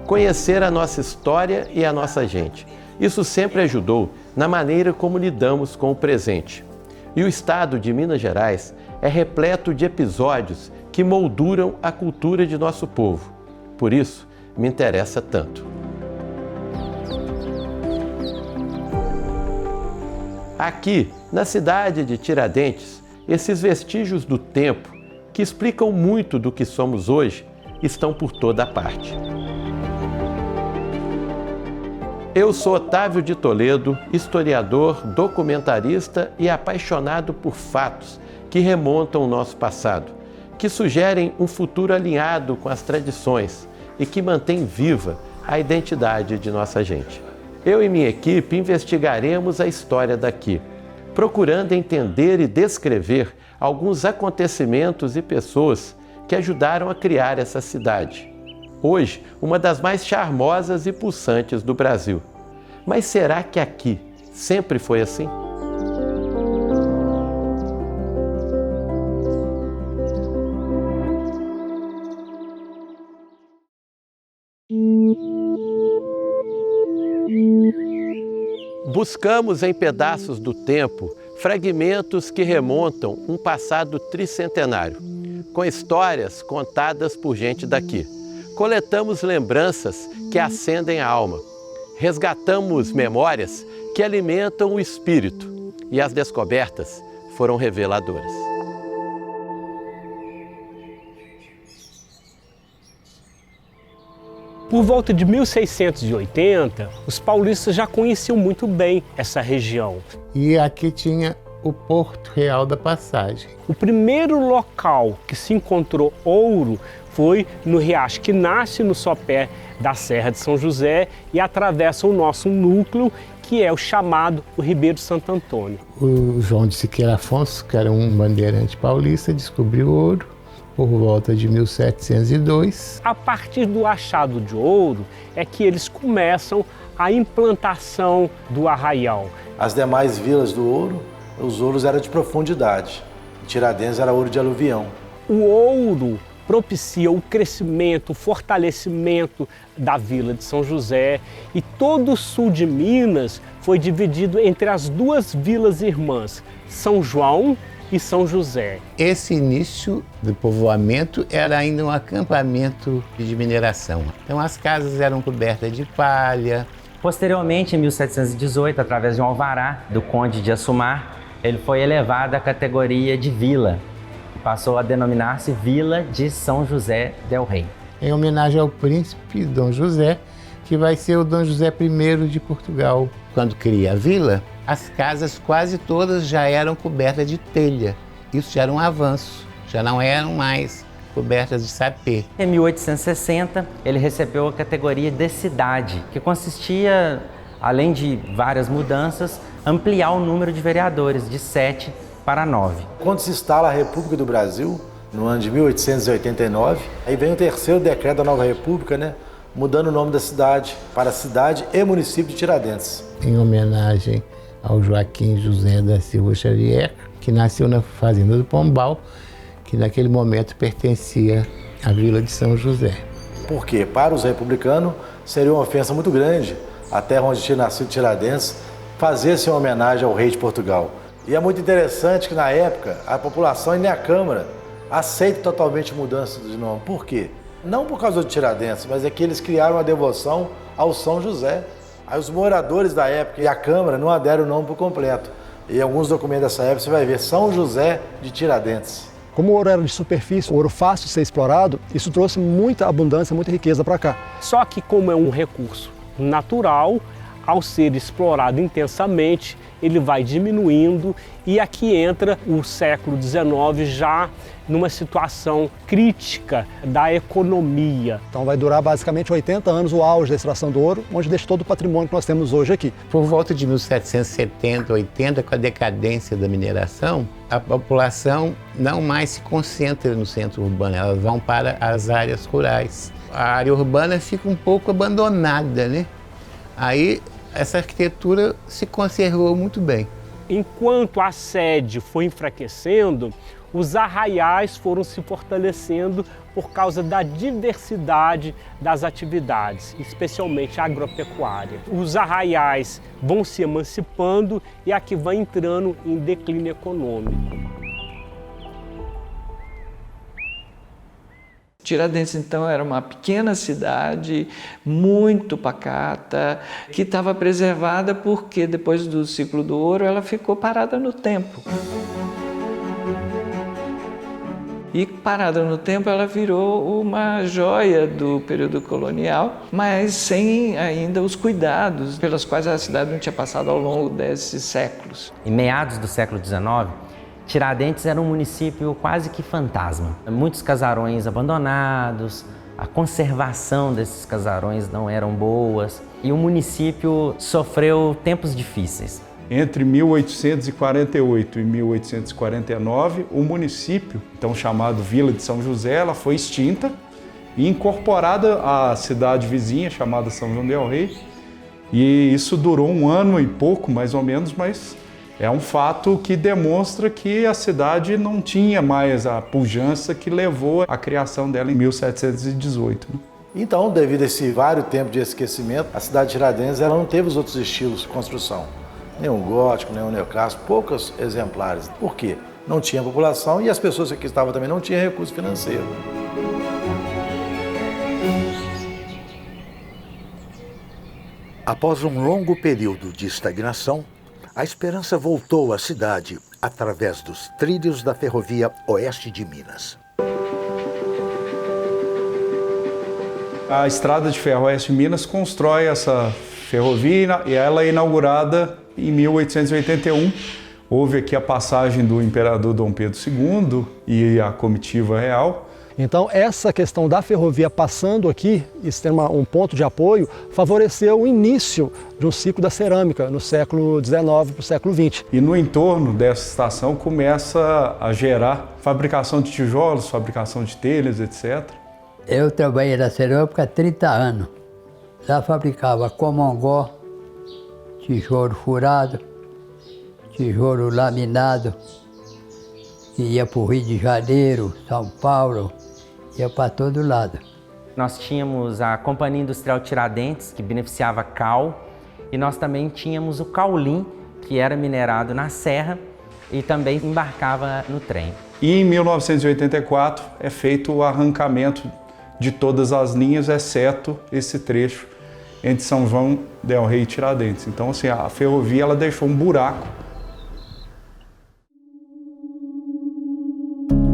conhecer a nossa história e a nossa gente. Isso sempre ajudou na maneira como lidamos com o presente. E o estado de Minas Gerais é repleto de episódios que molduram a cultura de nosso povo. Por isso, me interessa tanto. Aqui, na cidade de Tiradentes, esses vestígios do tempo, que explicam muito do que somos hoje, estão por toda parte. Eu sou Otávio de Toledo, historiador, documentarista e apaixonado por fatos que remontam o nosso passado, que sugerem um futuro alinhado com as tradições e que mantém viva a identidade de nossa gente. Eu e minha equipe investigaremos a história daqui, procurando entender e descrever alguns acontecimentos e pessoas que ajudaram a criar essa cidade. Hoje, uma das mais charmosas e pulsantes do Brasil. Mas será que aqui sempre foi assim? Buscamos em pedaços do tempo fragmentos que remontam um passado tricentenário, com histórias contadas por gente daqui. Coletamos lembranças que acendem a alma, resgatamos memórias que alimentam o espírito e as descobertas foram reveladoras. Por volta de 1680, os paulistas já conheciam muito bem essa região. E aqui tinha o Porto Real da Passagem. O primeiro local que se encontrou ouro foi no riacho que nasce no sopé da Serra de São José e atravessa o nosso núcleo, que é o chamado o Ribeiro Santo Antônio. O João de Siqueira Afonso, que era um bandeirante paulista, descobriu ouro por volta de 1702. A partir do achado de ouro é que eles começam a implantação do arraial. As demais vilas do ouro, os ouros eram de profundidade. Tiradentes era ouro de aluvião. O ouro propicia o crescimento, o fortalecimento da vila de São José, e todo o sul de Minas foi dividido entre as duas vilas irmãs, São João e São José. Esse início do povoamento era ainda um acampamento de mineração. Então as casas eram cobertas de palha. Posteriormente, em 1718, através de um alvará do Conde de Assumar, ele foi elevado à categoria de vila. Passou a denominar-se Vila de São José del Rei. Em homenagem ao príncipe Dom José, que vai ser o Dom José I de Portugal. Quando cria a vila, as casas quase todas já eram cobertas de telha. Isso já era um avanço, já não eram mais cobertas de sapê. Em 1860, ele recebeu a categoria de cidade, que consistia, além de várias mudanças, ampliar o número de vereadores de 7 para 9. Quando se instala a República do Brasil, no ano de 1889, aí vem o terceiro decreto da nova República, né? Mudando o nome da cidade para cidade e município de Tiradentes. Em homenagem ao Joaquim José da Silva Xavier, que nasceu na fazenda do Pombal, que naquele momento pertencia à vila de São José. Porque para os republicanos seria uma ofensa muito grande a terra onde tinha nascido Tiradentes fazer-se uma homenagem ao rei de Portugal. E é muito interessante que na época a população e nem a Câmara aceita totalmente a mudança de nome. Por quê? Não por causa do Tiradentes, mas é que eles criaram uma devoção ao São José. Aí os moradores da época e a Câmara não aderam o nome por completo. E em alguns documentos dessa época você vai ver São José de Tiradentes. Como o ouro era de superfície, ouro fácil de ser explorado, isso trouxe muita abundância, muita riqueza para cá. Só que como é um recurso natural, ao ser explorado intensamente, ele vai diminuindo, e aqui entra o século XIX já numa situação crítica da economia. Então vai durar basicamente 80 anos o auge da extração do ouro, onde deixa todo o patrimônio que nós temos hoje aqui. Por volta de 1770, 80, com a decadência da mineração, a população não mais se concentra no centro urbano, elas vão para as áreas rurais. A área urbana fica um pouco abandonada, né? Aí essa arquitetura se conservou muito bem. Enquanto a sede foi enfraquecendo, os arraiais foram se fortalecendo por causa da diversidade das atividades, especialmente a agropecuária. Os arraiais vão se emancipando e aqui vai entrando em declínio econômico. Tiradentes, então, era uma pequena cidade, muito pacata, que estava preservada porque, depois do ciclo do ouro, ela ficou parada no tempo. E, parada no tempo, ela virou uma joia do período colonial, mas sem ainda os cuidados pelos quais a cidade não tinha passado ao longo desses séculos. Em meados do século XIX, Tiradentes era um município quase que fantasma. Muitos casarões abandonados, a conservação desses casarões não eram boas e o município sofreu tempos difíceis. Entre 1848 e 1849, o município, então chamado Vila de São José, ela foi extinta e incorporada à cidade vizinha chamada São João del Rei. E isso durou 1 ano e pouco, mais ou menos, mas é um fato que demonstra que a cidade não tinha mais a pujança que levou à criação dela em 1718. Então, devido a esse vário tempo de esquecimento, a cidade de Tiradentes ela não teve os outros estilos de construção. Nenhum gótico, nenhum neoclássico, poucos exemplares. Por quê? Não tinha população e as pessoas que aqui estavam também não tinham recurso financeiro. Após um longo período de estagnação, a esperança voltou à cidade através dos trilhos da ferrovia Oeste de Minas. A Estrada de Ferro Oeste de Minas constrói essa ferrovia e ela é inaugurada em 1881. Houve aqui a passagem do imperador Dom Pedro II e a comitiva real. Então, essa questão da ferrovia passando aqui, isso tem um ponto de apoio, favoreceu o início de um ciclo da cerâmica no século XIX para o século XX. E no entorno dessa estação começa a gerar fabricação de tijolos, fabricação de telhas, etc. Eu trabalhei na cerâmica há 30 anos. Lá fabricava comongó, tijolo furado, tijolo laminado, que ia para o Rio de Janeiro, São Paulo, ia para todo lado. Nós tínhamos a Companhia Industrial Tiradentes, que beneficiava cal, e nós também tínhamos o caulim, que era minerado na serra e também embarcava no trem. E em 1984 é feito o arrancamento de todas as linhas, exceto esse trecho entre São João del Rei e Tiradentes. Então, assim, a ferrovia ela deixou um buraco.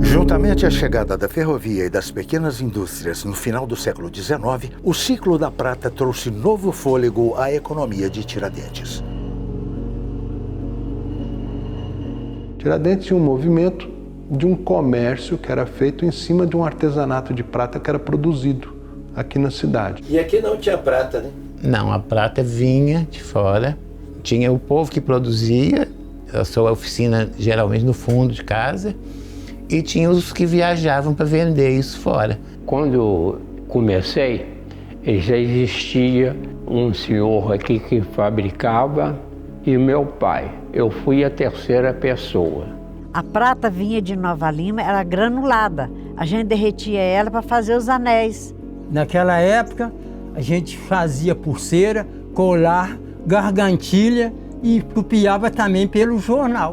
Juntamente à chegada da ferrovia e das pequenas indústrias no final do século XIX, o ciclo da prata trouxe novo fôlego à economia de Tiradentes. Tiradentes tinha um movimento de um comércio que era feito em cima de um artesanato de prata que era produzido aqui na cidade. E aqui não tinha prata, né? Não, a prata vinha de fora. Tinha o povo que produzia, a sua oficina geralmente no fundo de casa, e tinha os que viajavam para vender isso fora. Quando eu comecei, já existia um senhor aqui que fabricava e meu pai. Eu fui a terceira pessoa. A prata vinha de Nova Lima, era granulada. A gente derretia ela para fazer os anéis. Naquela época, a gente fazia pulseira, colar, gargantilha e copiava também pelo jornal.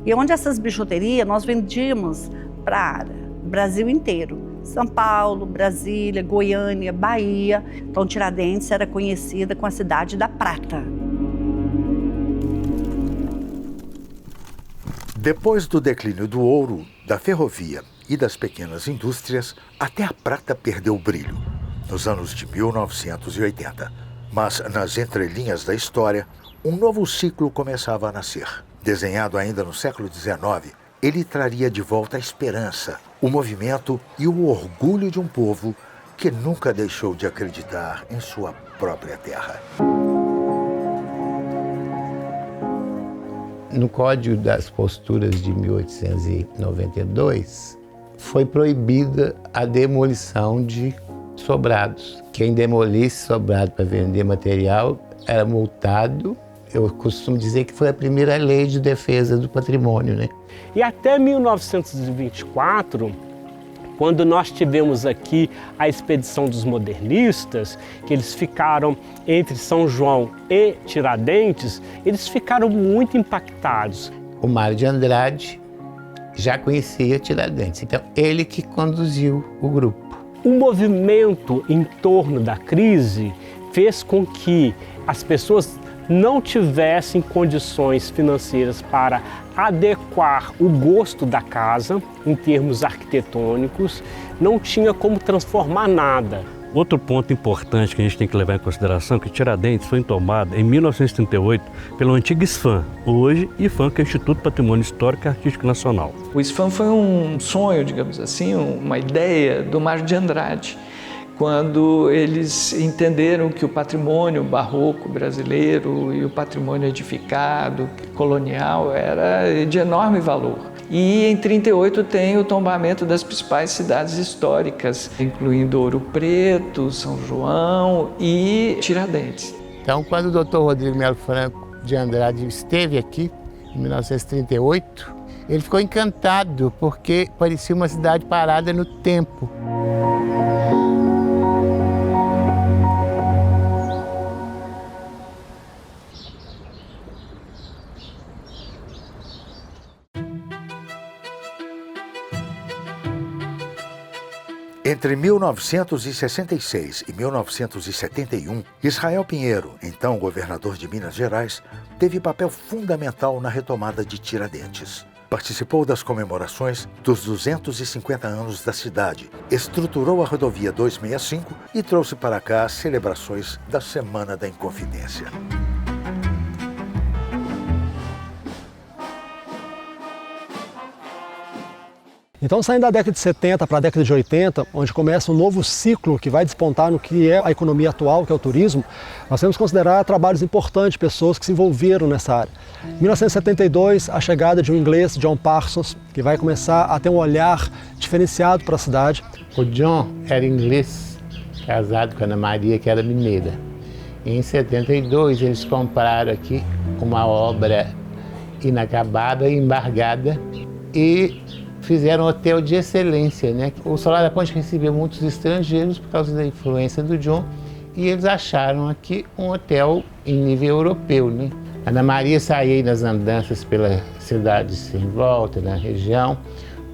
E onde essas bijuterias nós vendíamos para o Brasil inteiro. São Paulo, Brasília, Goiânia, Bahia. Então Tiradentes era conhecida com a cidade da prata. Depois do declínio do ouro, da ferrovia e das pequenas indústrias, até a prata perdeu o brilho, nos anos de 1980. Mas nas entrelinhas da história, um novo ciclo começava a nascer. Desenhado ainda no século XIX, ele traria de volta a esperança, o movimento e o orgulho de um povo que nunca deixou de acreditar em sua própria terra. No Código das Posturas de 1892, foi proibida a demolição de sobrados. Quem demolisse sobrado para vender material era multado Eu costumo dizer que foi a primeira lei de defesa do patrimônio, né? E até 1924, quando nós tivemos aqui a expedição dos modernistas, que eles ficaram entre São João e Tiradentes, eles ficaram muito impactados. O Mário de Andrade já conhecia Tiradentes, então ele que conduziu o grupo. O movimento em torno da crise fez com que as pessoas não tivessem condições financeiras para adequar o gosto da casa em termos arquitetônicos, não tinha como transformar nada. Outro ponto importante que a gente tem que levar em consideração é que Tiradentes foi tomada em 1938 pelo antigo ISFAM, hoje IFAM, que é o Instituto Patrimônio Histórico e Artístico Nacional. O ISFAM foi um sonho, digamos assim, uma ideia do Mário de Andrade, quando eles entenderam que o patrimônio barroco brasileiro e o patrimônio edificado, colonial, era de enorme valor. E em 1938 tem o tombamento das principais cidades históricas, incluindo Ouro Preto, São João e Tiradentes. Então, quando o Dr. Rodrigo Melo Franco de Andrade esteve aqui, em 1938, ele ficou encantado porque parecia uma cidade parada no tempo. Entre 1966 e 1971, Israel Pinheiro, então governador de Minas Gerais, teve papel fundamental na retomada de Tiradentes. Participou das comemorações dos 250 anos da cidade, estruturou a rodovia 265 e trouxe para cá as celebrações da Semana da Inconfidência. Então, saindo da década de 70 para a década de 80, onde começa um novo ciclo que vai despontar no que é a economia atual, que é o turismo, nós temos que considerar trabalhos importantes de pessoas que se envolveram nessa área. Em 1972, a chegada de um inglês, John Parsons, que vai começar a ter um olhar diferenciado para a cidade. O John era inglês, casado com a Ana Maria, que era mineira. E em 72, eles compraram aqui uma obra inacabada, embargada, e fizeram um hotel de excelência, né? O Solar da Ponte recebeu muitos estrangeiros por causa da influência do John e eles acharam aqui um hotel em nível europeu, né? Ana Maria saía nas andanças pelas cidades em volta, na região,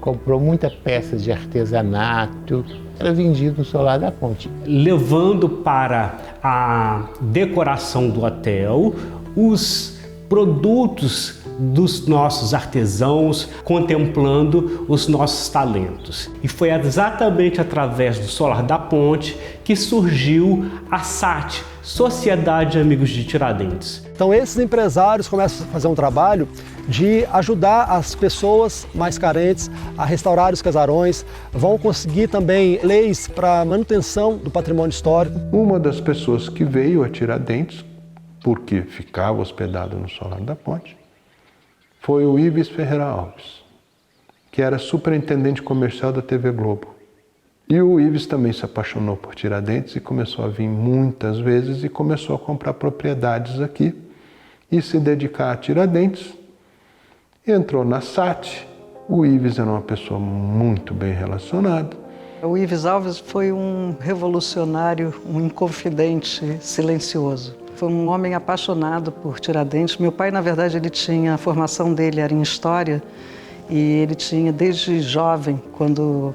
comprou muita peça de artesanato, era vendido no Solar da Ponte. Levando para a decoração do hotel os produtos dos nossos artesãos, contemplando os nossos talentos. E foi exatamente através do Solar da Ponte que surgiu a SAT, Sociedade de Amigos de Tiradentes. Então esses empresários começam a fazer um trabalho de ajudar as pessoas mais carentes a restaurar os casarões, vão conseguir também leis para manutenção do patrimônio histórico. Uma das pessoas que veio a Tiradentes, porque ficava hospedado no Solar da Ponte, foi o Ives Ferreira Alves, que era superintendente comercial da TV Globo. E o Ives também se apaixonou por Tiradentes e começou a vir muitas vezes e começou a comprar propriedades aqui e se dedicar a Tiradentes. Entrou na SAT. O Ives era uma pessoa muito bem relacionada. O Ives Alves foi um revolucionário, um inconfidente silencioso. Foi um homem apaixonado por Tiradentes. Meu pai, na verdade, a formação dele era em História e ele tinha, desde jovem, quando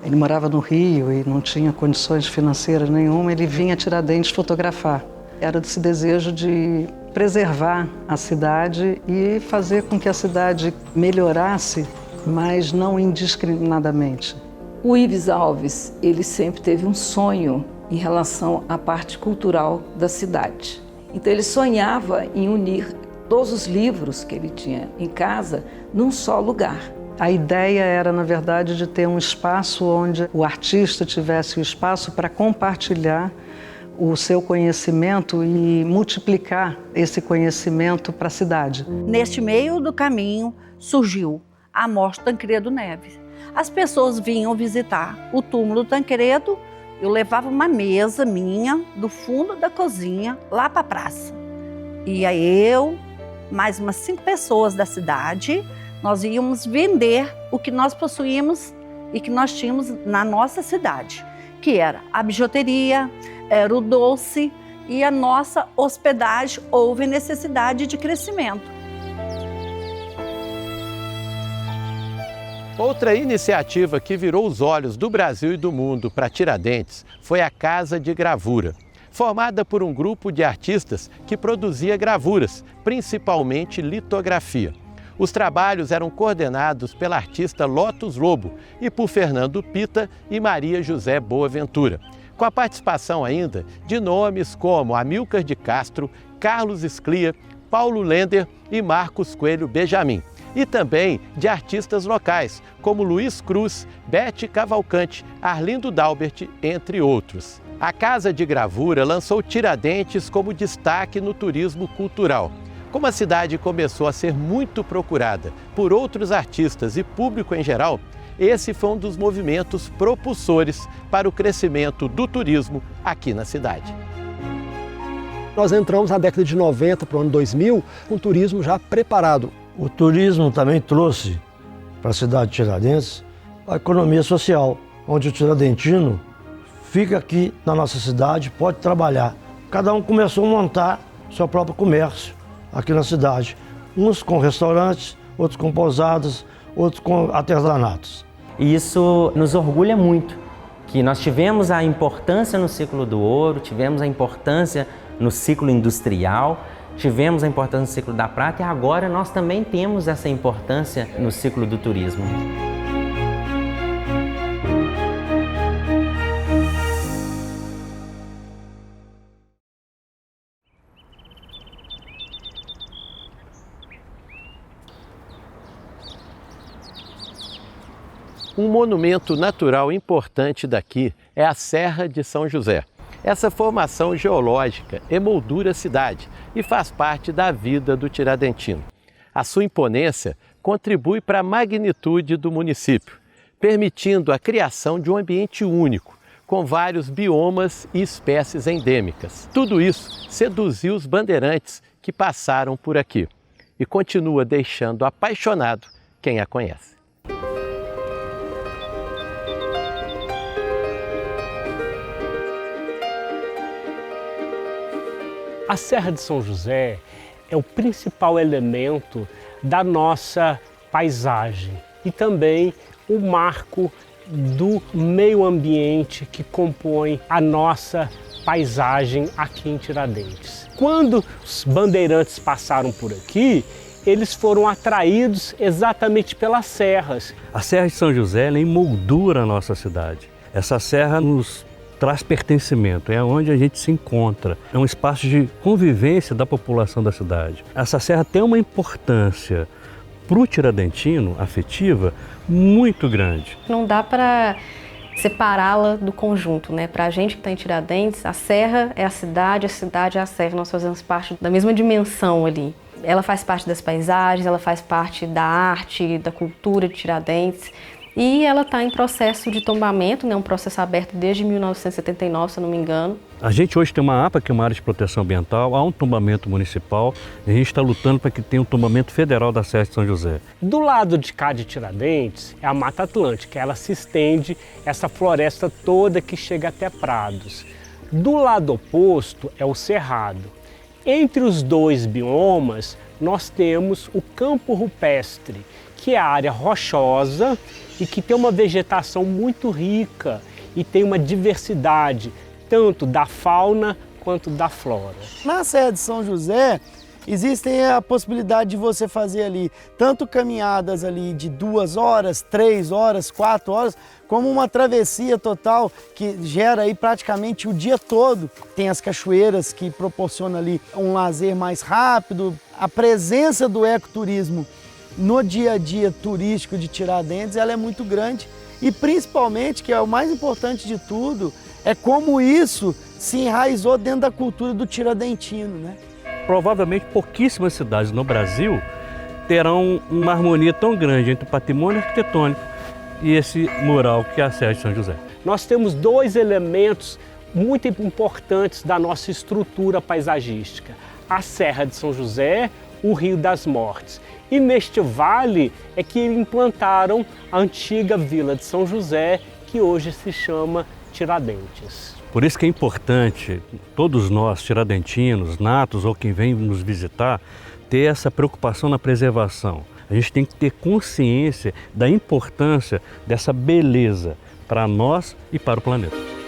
ele morava no Rio e não tinha condições financeiras nenhuma, ele vinha a Tiradentes fotografar. Era esse desejo de preservar a cidade e fazer com que a cidade melhorasse, mas não indiscriminadamente. O Ives Alves, ele sempre teve um sonho em relação à parte cultural da cidade. Então ele sonhava em unir todos os livros que ele tinha em casa num só lugar. A ideia era, na verdade, de ter um espaço onde o artista tivesse o espaço para compartilhar o seu conhecimento e multiplicar esse conhecimento para a cidade. Neste meio do caminho surgiu a morte do Tancredo Neves. As pessoas vinham visitar o túmulo do Tancredo. Eu levava uma mesa minha do fundo da cozinha lá para a praça. Ia eu, mais umas 5 pessoas da cidade, nós íamos vender o que nós possuímos e que nós tínhamos na nossa cidade, que era a bijuteria, era o doce e a nossa hospedagem. Houve necessidade de crescimento. Outra iniciativa que virou os olhos do Brasil e do mundo para Tiradentes foi a Casa de Gravura, formada por um grupo de artistas que produzia gravuras, principalmente litografia. Os trabalhos eram coordenados pela artista Lotus Lobo e por Fernando Pita e Maria José Boaventura, com a participação ainda de nomes como Amílcar de Castro, Carlos Sclia, Paulo Lender e Marcos Coelho Benjamin, e também de artistas locais como Luiz Cruz, Bete Cavalcante, Arlindo Dalbert, entre outros. A Casa de Gravura lançou Tiradentes como destaque no turismo cultural. Como a cidade começou a ser muito procurada por outros artistas e público em geral, esse foi um dos movimentos propulsores para o crescimento do turismo aqui na cidade. Nós entramos na década de 90 para o ano 2000 com o turismo já preparado. O turismo também trouxe para a cidade de Tiradentes a economia social, onde o tiradentino fica aqui na nossa cidade, pode trabalhar. Cada um começou a montar seu próprio comércio aqui na cidade. Uns com restaurantes, outros com pousadas, outros com artesanatos. E isso nos orgulha muito, que nós tivemos a importância no ciclo do ouro, tivemos a importância no ciclo industrial, tivemos a importância no ciclo da prata e agora nós também temos essa importância no ciclo do turismo. Um monumento natural importante daqui é a Serra de São José. Essa formação geológica emoldura a cidade e faz parte da vida do tiradentino. A sua imponência contribui para a magnitude do município, permitindo a criação de um ambiente único, com vários biomas e espécies endêmicas. Tudo isso seduziu os bandeirantes que passaram por aqui e continua deixando apaixonado quem a conhece. A Serra de São José é o principal elemento da nossa paisagem e também o marco do meio ambiente que compõe a nossa paisagem aqui em Tiradentes. Quando os bandeirantes passaram por aqui, eles foram atraídos exatamente pelas serras. A Serra de São José ela emoldura a nossa cidade. Essa serra nos traz pertencimento, é onde a gente se encontra, é um espaço de convivência da população da cidade. Essa serra tem uma importância para o tiradentino, afetiva, muito grande. Não dá para separá-la do conjunto, né? Para a gente que está em Tiradentes, a serra é a cidade é a serra, nós fazemos parte da mesma dimensão ali. Ela faz parte das paisagens, ela faz parte da arte, da cultura de Tiradentes. E ela está em processo de tombamento, né? Um processo aberto desde 1979, se eu não me engano. A gente hoje tem uma APA, que é uma área de proteção ambiental, há um tombamento municipal, e a gente está lutando para que tenha um tombamento federal da Serra de São José. Do lado de cá de Tiradentes é a Mata Atlântica, ela se estende, essa floresta toda que chega até Prados. Do lado oposto é o Cerrado. Entre os dois biomas, nós temos o Campo Rupestre, que é a área rochosa e que tem uma vegetação muito rica e tem uma diversidade, tanto da fauna quanto da flora. Na Serra de São José, existem a possibilidade de você fazer ali tanto caminhadas ali de 2 horas, 3 horas, 4 horas, como uma travessia total que gera aí praticamente o dia todo. Tem as cachoeiras que proporcionam ali um lazer mais rápido. A presença do ecoturismo no dia a dia turístico de Tiradentes, ela é muito grande e principalmente, que é o mais importante de tudo, é como isso se enraizou dentro da cultura do tiradentino, né? Provavelmente pouquíssimas cidades no Brasil terão uma harmonia tão grande entre o patrimônio arquitetônico e esse mural que é a Serra de São José. Nós temos 2 elementos muito importantes da nossa estrutura paisagística. a Serra de São José, o Rio das Mortes. E neste vale é que implantaram a antiga Vila de São José, que hoje se chama Tiradentes. Por isso que é importante, todos nós, tiradentinos, natos ou quem vem nos visitar, ter essa preocupação na preservação. A gente tem que ter consciência da importância dessa beleza para nós e para o planeta.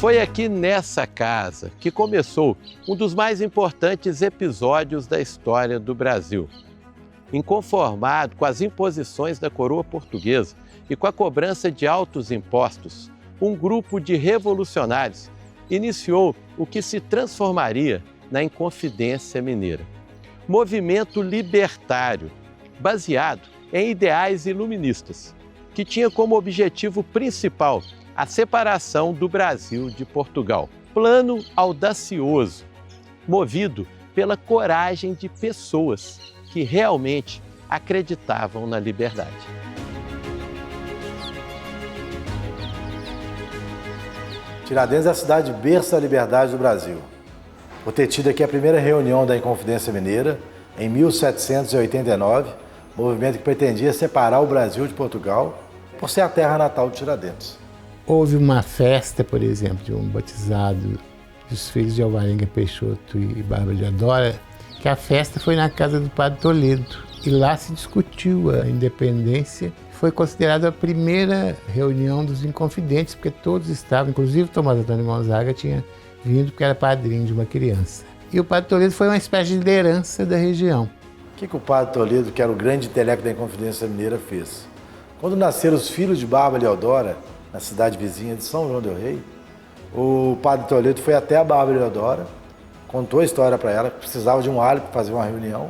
Foi aqui nessa casa que começou um dos mais importantes episódios da história do Brasil. Inconformado com as imposições da coroa portuguesa e com a cobrança de altos impostos, um grupo de revolucionários iniciou o que se transformaria na Inconfidência Mineira. Movimento libertário, baseado em ideais iluministas, que tinha como objetivo principal a separação do Brasil de Portugal. Plano audacioso, movido pela coragem de pessoas que realmente acreditavam na liberdade. Tiradentes é a cidade berço da liberdade do Brasil. Por ter tido aqui a primeira reunião da Inconfidência Mineira, em 1789, movimento que pretendia separar o Brasil de Portugal, por ser a terra natal de Tiradentes. Houve uma festa, por exemplo, de um batizado dos filhos de Alvarenga Peixoto e Bárbara de Adora, que a festa foi na casa do Padre Toledo. E lá se discutiu a independência. Foi considerada a primeira reunião dos Inconfidentes, porque todos estavam, inclusive Tomás Antônio Gonzaga tinha vindo porque era padrinho de uma criança. E o Padre Toledo foi uma espécie de liderança da região. O que o Padre Toledo, que era o grande intelecto da Inconfidência Mineira, fez? Quando nasceram os filhos de Bárbara e Eudora, na cidade vizinha de São João del Rei, o Padre Toledo foi até a Bárbara e Eudora, contou a história para ela, que precisava de um árbitro para fazer uma reunião,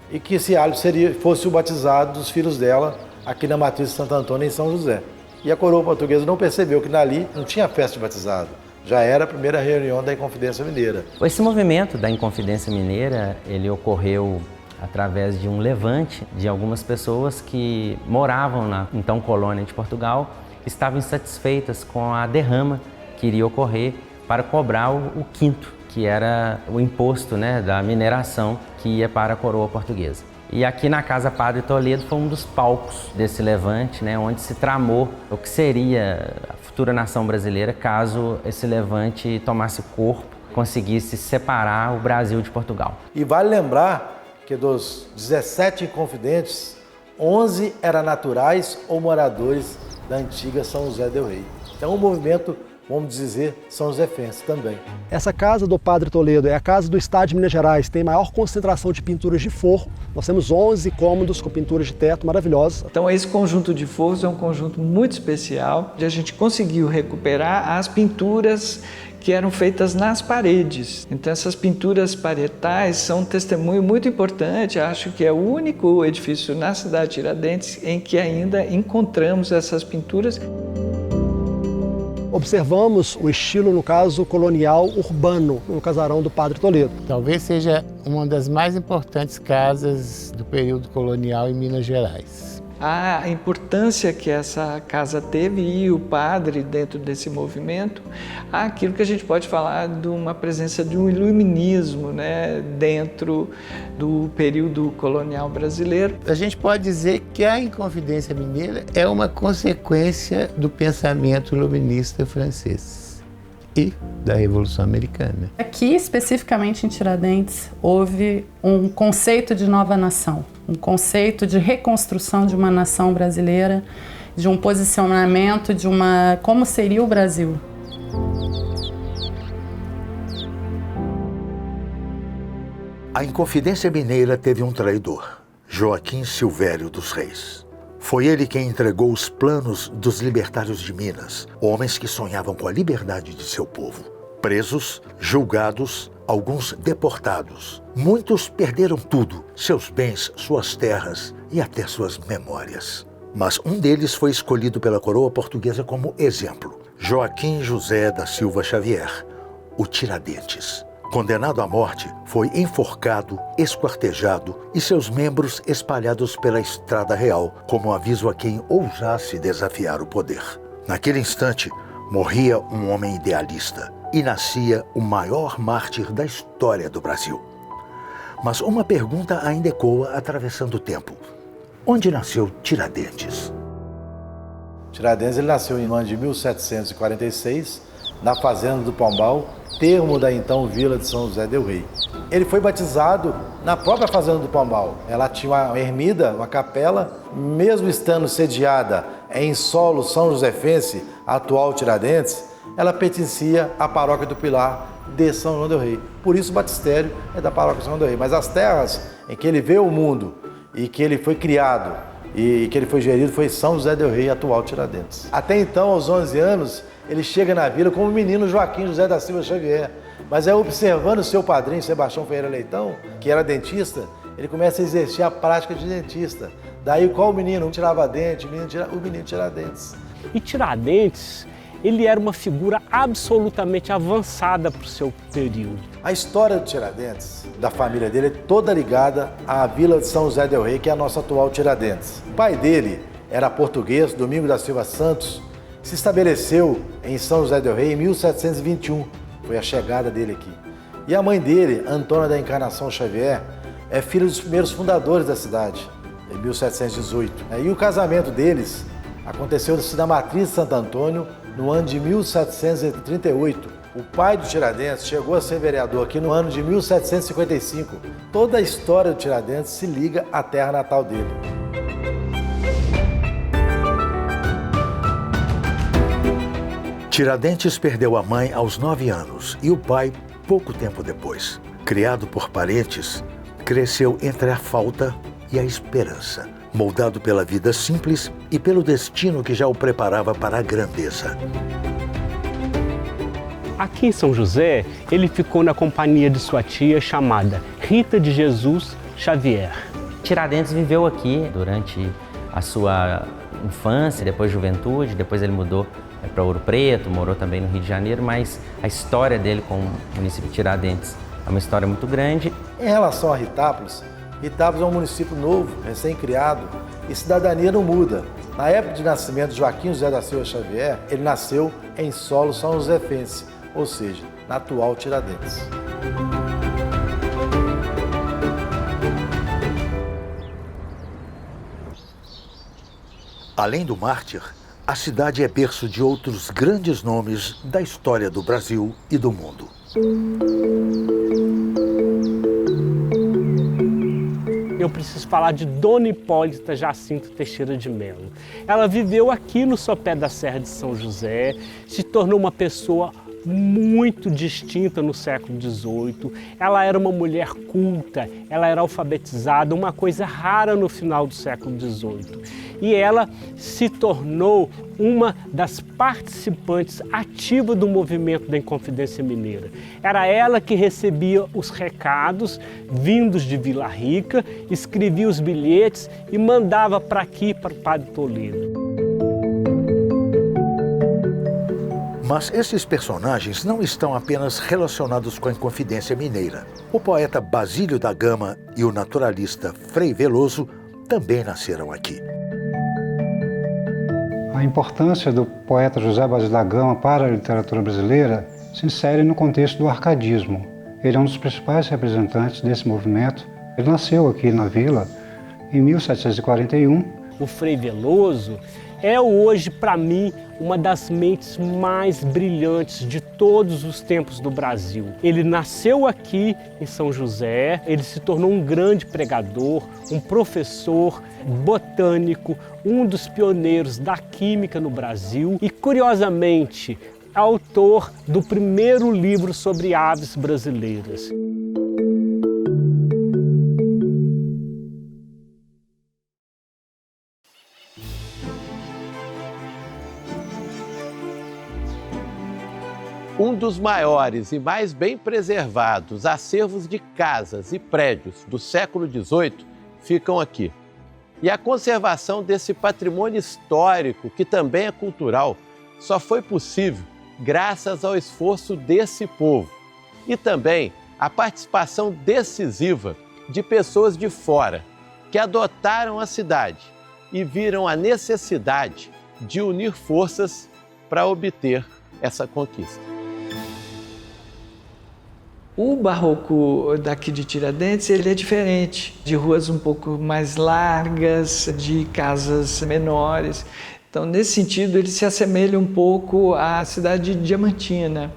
e que esse árbitro fosse o batizado dos filhos dela aqui na Matriz de Santo Antônio, em São José. E a coroa portuguesa não percebeu que dali não tinha festa de batizado, já era a primeira reunião da Inconfidência Mineira. Esse movimento da Inconfidência Mineira, ele ocorreu através de um levante de algumas pessoas que moravam na então colônia de Portugal, estavam insatisfeitas com a derrama que iria ocorrer para cobrar o quinto, que era o imposto, né, da mineração que ia para a coroa portuguesa. E aqui na Casa Padre Toledo foi um dos palcos desse levante, né, onde se tramou o que seria a futura nação brasileira caso esse levante tomasse corpo, conseguisse separar o Brasil de Portugal. E vale lembrar que dos 17 inconfidentes, 11 eram naturais ou moradores da antiga São José del Rei. Então o movimento, vamos dizer, São Josefense também. Essa casa do Padre Toledo é a casa do estado de Minas Gerais, tem maior concentração de pinturas de forro. Nós temos 11 cômodos com pinturas de teto maravilhosas. Então esse conjunto de forros é um conjunto muito especial, onde a gente conseguiu recuperar as pinturas que eram feitas nas paredes. Então essas pinturas parietais são um testemunho muito importante, acho que é o único edifício na cidade de Tiradentes em que ainda encontramos essas pinturas. Observamos o estilo, no caso, colonial urbano, no casarão do Padre Toledo. Talvez seja uma das mais importantes casas do período colonial em Minas Gerais. A importância que essa casa teve e o padre dentro desse movimento, aquilo que a gente pode falar de uma presença de um iluminismo, né, dentro do período colonial brasileiro. A gente pode dizer que a Inconfidência Mineira é uma consequência do pensamento iluminista francês e da Revolução Americana. Aqui, especificamente em Tiradentes, houve um conceito de nova nação, um conceito de reconstrução de uma nação brasileira, de um posicionamento de como seria o Brasil. A Inconfidência Mineira teve um traidor, Joaquim Silvério dos Reis. Foi ele quem entregou os planos dos libertários de Minas, homens que sonhavam com a liberdade de seu povo. Presos, julgados, alguns deportados. Muitos perderam tudo, seus bens, suas terras e até suas memórias. Mas um deles foi escolhido pela coroa portuguesa como exemplo, Joaquim José da Silva Xavier, o Tiradentes. Condenado à morte, foi enforcado, esquartejado e seus membros espalhados pela Estrada Real, como aviso a quem ousasse desafiar o poder. Naquele instante, morria um homem idealista e nascia o maior mártir da história do Brasil. Mas uma pergunta ainda ecoa atravessando o tempo. Onde nasceu Tiradentes? Tiradentes ele nasceu no ano de 1746, na fazenda do Pombal, termo da então Vila de São José del Rei. Ele foi batizado na própria fazenda do Pombal. Ela tinha uma ermida, uma capela, mesmo estando sediada em solo são josefense, atual Tiradentes, ela pertencia à paróquia do Pilar de São João del Rei. Por isso o batistério é da paróquia de São João del Rei. Mas as terras em que ele veio ao mundo e que ele foi criado e que ele foi gerido foi São José del Rei, atual Tiradentes. Até então, aos 11 anos, ele chega na vila como o menino Joaquim José da Silva Xavier. Mas é observando o seu padrinho, Sebastião Ferreira Leitão, que era dentista, ele começa a exercer a prática de dentista. Daí qual o menino? Um tirava dente, o menino Tiradentes. E Tiradentes, ele era uma figura absolutamente avançada para o seu período. A história do Tiradentes, da família dele, é toda ligada à Vila de São José del Rei, que é a nossa atual Tiradentes. O pai dele era português, Domingos da Silva Santos, se estabeleceu em São José del Rei em 1721, foi a chegada dele aqui. E a mãe dele, Antônia da Encarnação Xavier, é filha dos primeiros fundadores da cidade, em 1718. E o casamento deles aconteceu na matriz de Santo Antônio, no ano de 1738. O pai do Tiradentes chegou a ser vereador aqui no ano de 1755. Toda a história do Tiradentes se liga à terra natal dele. Tiradentes perdeu a mãe aos 9 anos e o pai pouco tempo depois. Criado por parentes, cresceu entre a falta e a esperança, moldado pela vida simples e pelo destino que já o preparava para a grandeza. Aqui em São José, ele ficou na companhia de sua tia chamada Rita de Jesus Xavier. Tiradentes viveu aqui durante a sua infância, depois juventude, depois ele mudou para Ouro Preto, morou também no Rio de Janeiro, mas a história dele com o município de Tiradentes é uma história muito grande. Em relação a Ritápolis, Ritápolis é um município novo, recém-criado, e cidadania não muda. Na época de nascimento de Joaquim José da Silva Xavier, ele nasceu em solo são josefense, ou seja, na atual Tiradentes. Além do mártir, a cidade é berço de outros grandes nomes da história do Brasil e do mundo. Eu preciso falar de Dona Hipólita Jacinto Teixeira de Melo. Ela viveu aqui no sopé da Serra de São José, se tornou uma pessoa muito distinta no século XVIII. Ela era uma mulher culta, ela era alfabetizada, uma coisa rara no final do século XVIII. E ela se tornou uma das participantes ativas do movimento da Inconfidência Mineira. Era ela que recebia os recados vindos de Vila Rica, escrevia os bilhetes e mandava para aqui, para o Padre Toledo. Mas esses personagens não estão apenas relacionados com a Inconfidência Mineira. O poeta Basílio da Gama e o naturalista Frei Veloso também nasceram aqui. A importância do poeta José Basílio da Gama para a literatura brasileira se insere no contexto do arcadismo. Ele é um dos principais representantes desse movimento. Ele nasceu aqui na vila em 1741. O Frei Veloso é hoje, para mim, uma das mentes mais brilhantes de todos os tempos do Brasil. Ele nasceu aqui em São José, ele se tornou um grande pregador, um professor botânico, um dos pioneiros da química no Brasil e, curiosamente, autor do primeiro livro sobre aves brasileiras. Um dos maiores e mais bem preservados acervos de casas e prédios do século XVIII ficam aqui. E a conservação desse patrimônio histórico, que também é cultural, só foi possível graças ao esforço desse povo. e também a participação decisiva de pessoas de fora que adotaram a cidade e viram a necessidade de unir forças para obter essa conquista. O barroco daqui de Tiradentes, ele é diferente, de ruas um pouco mais largas, de casas menores. Então, nesse sentido, ele se assemelha um pouco à cidade de Diamantina.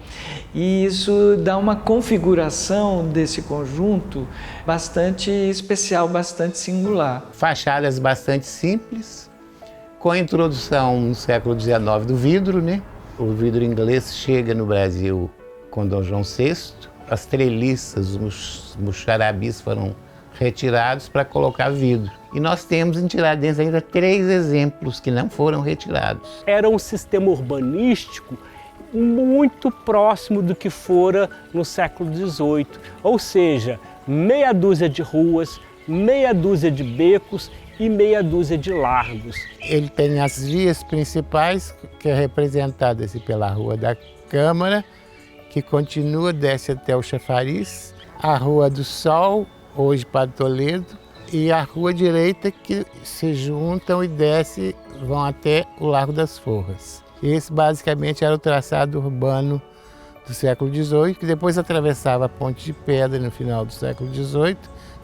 E isso dá uma configuração desse conjunto bastante especial, bastante singular. Fachadas bastante simples, com a introdução no século XIX do vidro, né? O vidro inglês chega no Brasil com Dom João VI. As treliças, os muxarabis foram retirados para colocar vidro. E nós temos em Tiradentes ainda 3 exemplos que não foram retirados. Era um sistema urbanístico muito próximo do que fora no século XVIII. Ou seja, meia dúzia de ruas, meia dúzia de becos e meia dúzia de largos. Ele tem as vias principais, que é representada pela Rua da Câmara, que continua, desce até o Chafariz, a Rua do Sol, hoje Padre Toledo, e a Rua Direita, que se juntam e descem, vão até o Largo das Forras. Esse basicamente era o traçado urbano do século XVIII, que depois atravessava a Ponte de Pedra no final do século XVIII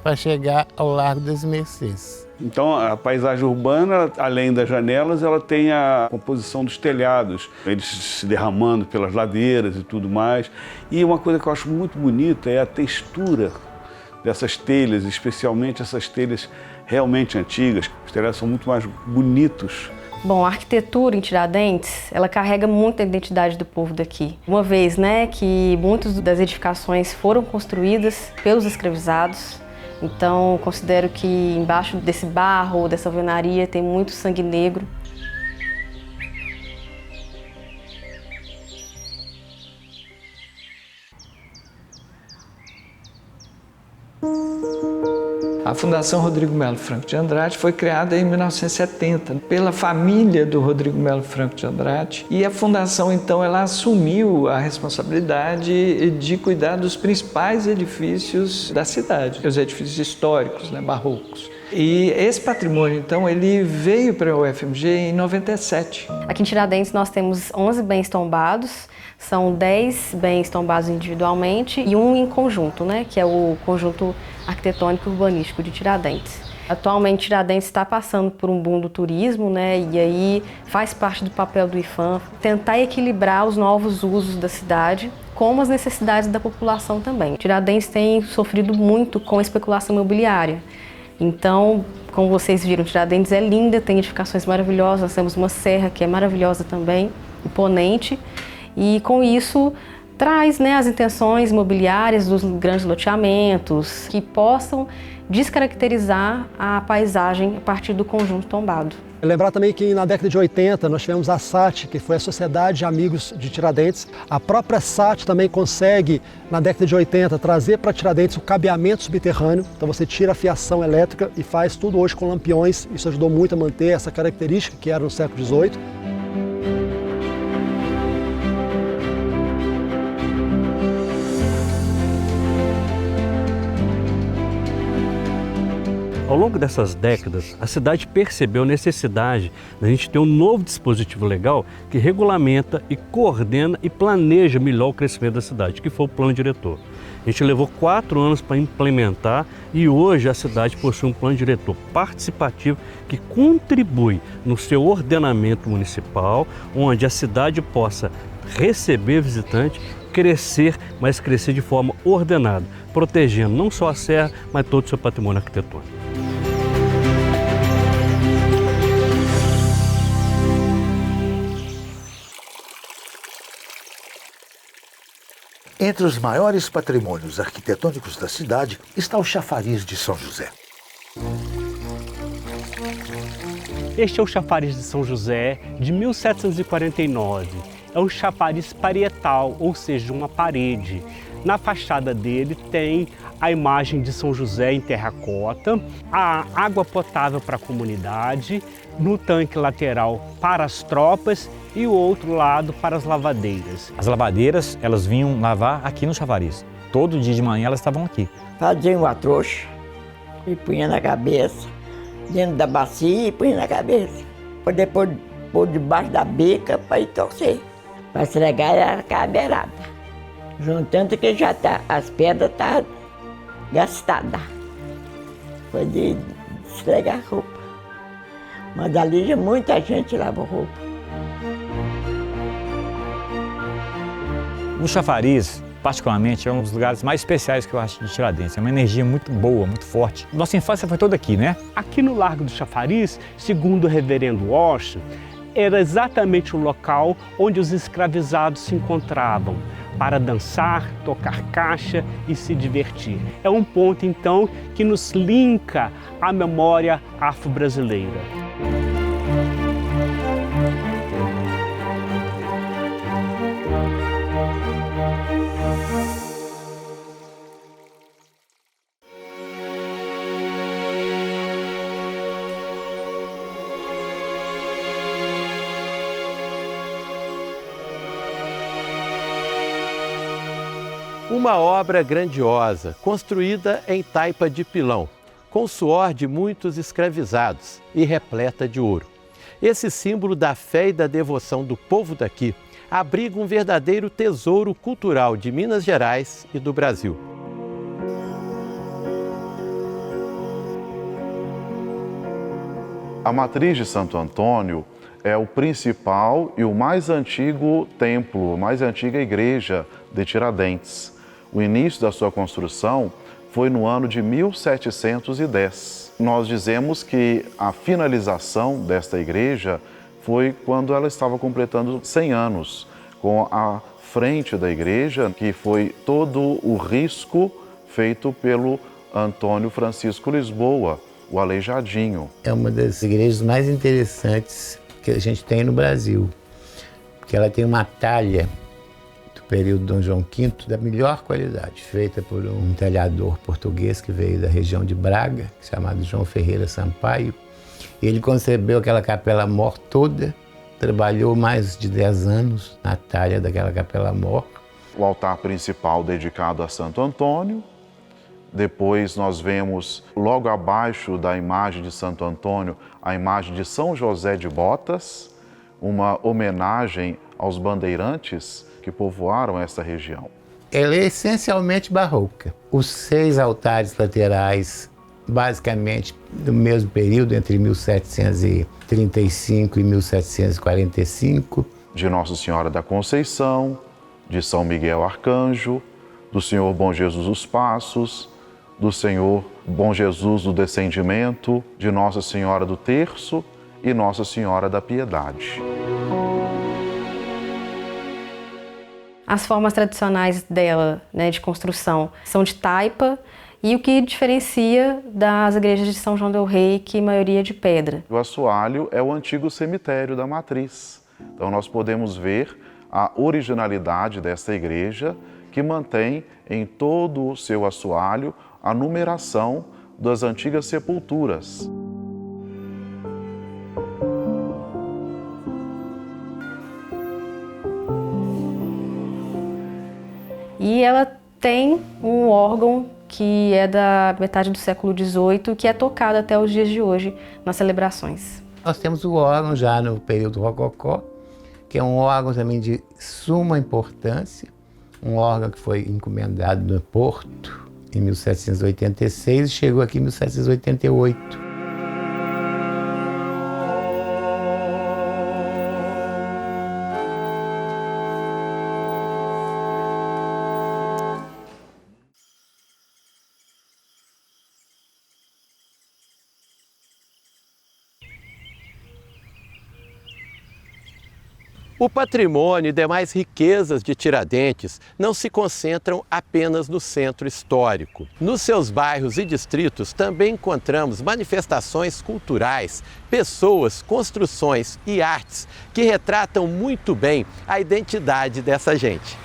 para chegar ao Largo das Mercês. Então, a paisagem urbana, além das janelas, ela tem a composição dos telhados, eles se derramando pelas ladeiras e tudo mais. E uma coisa que eu acho muito bonita é a textura dessas telhas, especialmente essas telhas realmente antigas. Os telhados são muito mais bonitos. Bom, a arquitetura em Tiradentes, ela carrega muito a identidade do povo daqui. Uma vez, que muitas das edificações foram construídas pelos escravizados, então considero que embaixo desse barro, dessa alvenaria, tem muito sangue negro. A Fundação Rodrigo Melo Franco de Andrade foi criada em 1970 pela família do Rodrigo Melo Franco de Andrade e a fundação então ela assumiu a responsabilidade de cuidar dos principais edifícios da cidade, os edifícios históricos, barrocos. E esse patrimônio então ele veio para a UFMG em 97. Aqui em Tiradentes nós temos 11 bens tombados. São 10 bens tombados individualmente e um em conjunto, que é o conjunto arquitetônico urbanístico de Tiradentes. Atualmente, Tiradentes está passando por um boom do turismo, e aí faz parte do papel do IPHAN tentar equilibrar os novos usos da cidade com as necessidades da população também. Tiradentes tem sofrido muito com a especulação imobiliária. Então, como vocês viram, Tiradentes é linda, tem edificações maravilhosas, nós temos uma serra que é maravilhosa também, imponente. E com isso traz as intenções imobiliárias dos grandes loteamentos que possam descaracterizar a paisagem a partir do conjunto tombado. Lembrar também que na década de 80 nós tivemos a SAT, que foi a Sociedade de Amigos de Tiradentes. A própria SAT também consegue, na década de 80, trazer para Tiradentes o cabeamento subterrâneo. Então você tira a fiação elétrica e faz tudo hoje com lampiões. Isso ajudou muito a manter essa característica que era no século XVIII. Ao longo dessas décadas, a cidade percebeu a necessidade de a gente ter um novo dispositivo legal que regulamenta e coordena e planeja melhor o crescimento da cidade, que foi o plano diretor. A gente levou 4 anos para implementar e hoje a cidade possui um plano diretor participativo que contribui no seu ordenamento municipal, onde a cidade possa receber visitante, crescer, mas crescer de forma ordenada, protegendo não só a serra, mas todo o seu patrimônio arquitetônico. Entre os maiores patrimônios arquitetônicos da cidade está o Chafariz de São José. Este é o Chafariz de São José, de 1749. É um chafariz parietal, ou seja, uma parede. Na fachada dele tem a imagem de São José em terracota, a água potável para a comunidade, no tanque lateral para as tropas e o outro lado para as lavadeiras. As lavadeiras, elas vinham lavar aqui no chafariz. Todo dia de manhã elas estavam aqui. Fazia uma trouxa e punha na cabeça, dentro da bacia e punha na cabeça. Para depois pôr debaixo da bica para ir torcer. Para esfregar era a beirada. Juntando que já tá, as pedras estão gastadas. Foi de esfregar roupa. Mas ali já muita gente lavou roupa. O chafariz, particularmente, é um dos lugares mais especiais que eu acho de Tiradentes. É uma energia muito boa, muito forte. Nossa infância foi toda aqui, né? Aqui no Largo do Chafariz, segundo o reverendo Walsh, era exatamente o local onde os escravizados se encontravam para dançar, tocar caixa e se divertir. É um ponto, então, que nos linka à memória afro-brasileira. Uma obra grandiosa, construída em taipa de pilão, com o suor de muitos escravizados e repleta de ouro. Esse símbolo da fé e da devoção do povo daqui abriga um verdadeiro tesouro cultural de Minas Gerais e do Brasil. A matriz de Santo Antônio é o principal e o mais antigo templo, a mais antiga igreja de Tiradentes. O início da sua construção foi no ano de 1710. Nós dizemos que a finalização desta igreja foi quando ela estava completando 100 anos, com a frente da igreja, que foi todo o risco feito pelo Antônio Francisco Lisboa, o Aleijadinho. É uma das igrejas mais interessantes que a gente tem no Brasil, porque ela tem uma talha do período Dom João V da melhor qualidade, feita por um talhador português que veio da região de Braga, chamado João Ferreira Sampaio. Ele concebeu aquela capela-mor toda, trabalhou mais de 10 anos na talha daquela capela-mor. O altar principal dedicado a Santo Antônio. Depois nós vemos, logo abaixo da imagem de Santo Antônio, a imagem de São José de Botas, uma homenagem aos bandeirantes que povoaram essa região. Ela é essencialmente barroca. Os 6 altares laterais, basicamente do mesmo período, entre 1735 e 1745. De Nossa Senhora da Conceição, de São Miguel Arcanjo, do Senhor Bom Jesus dos Passos, do Senhor Bom Jesus do Descendimento, de Nossa Senhora do Terço e Nossa Senhora da Piedade. As formas tradicionais dela, né, de construção, são de taipa, e o que diferencia das igrejas de São João del Rei, que a maioria é de pedra. O assoalho é o antigo cemitério da matriz. Então nós podemos ver a originalidade dessa igreja, que mantém em todo o seu assoalho a numeração das antigas sepulturas. E ela tem um órgão que é da metade do século XVIII, que é tocado até os dias de hoje nas celebrações. Nós temos o órgão já no período rococó, que é um órgão também de suma importância, um órgão que foi encomendado no Porto em 1786 e chegou aqui em 1788. O patrimônio e demais riquezas de Tiradentes não se concentram apenas no centro histórico. Nos seus bairros e distritos também encontramos manifestações culturais, pessoas, construções e artes que retratam muito bem a identidade dessa gente.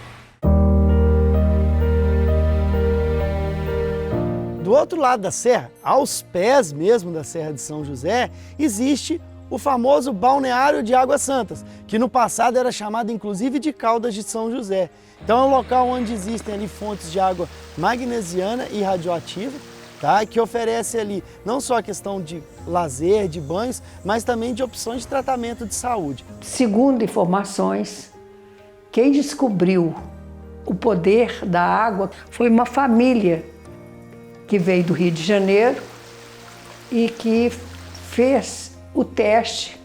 Do outro lado da serra, aos pés mesmo da Serra de São José, existe o famoso balneário de Águas Santas, que no passado era chamado inclusive de Caldas de São José. Então é um local onde existem ali fontes de água magnesiana e radioativa, tá? Que oferece ali não só a questão de lazer, de banhos, mas também de opções de tratamento de saúde. Segundo informações, quem descobriu o poder da água foi uma família que veio do Rio de Janeiro e que fez o teste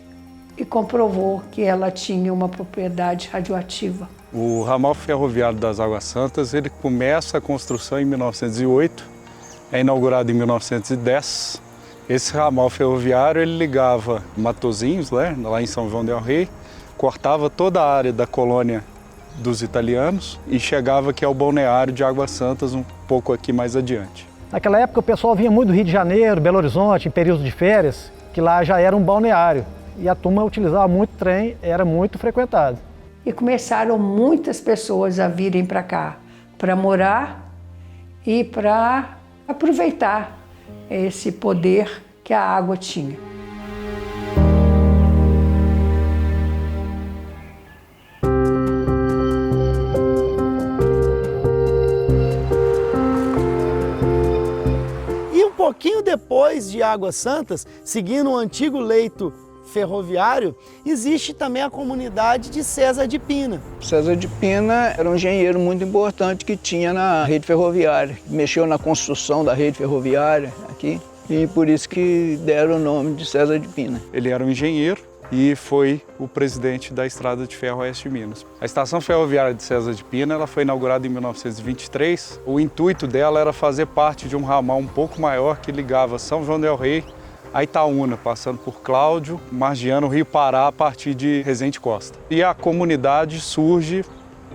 e comprovou que ela tinha uma propriedade radioativa. O ramal ferroviário das Águas Santas, ele começa a construção em 1908, é inaugurado em 1910. Esse ramal ferroviário ele ligava Matozinhos, né, lá em São João del Rei, cortava toda a área da colônia dos italianos e chegava aqui ao balneário de Águas Santas, um pouco aqui mais adiante. Naquela época o pessoal vinha muito do Rio de Janeiro, Belo Horizonte, em períodos de férias, que lá já era um balneário. E a turma utilizava muito trem, era muito frequentado. E começaram muitas pessoas a virem para cá, para morar e para aproveitar esse poder que a água tinha. E um pouquinho depois de Águas Santas, seguindo o antigo leito ferroviário, existe também a comunidade de César de Pina. César de Pina era um engenheiro muito importante que tinha na rede ferroviária, mexeu na construção da rede ferroviária aqui, e por isso que deram o nome de César de Pina. Ele era um engenheiro e foi o presidente da Estrada de Ferro Oeste de Minas. A estação ferroviária de César de Pina ela foi inaugurada em 1923. O intuito dela era fazer parte de um ramal um pouco maior que ligava São João del Rei a Itaúna, passando por Cláudio, margeando o Rio Pará a partir de Resende Costa. E a comunidade surge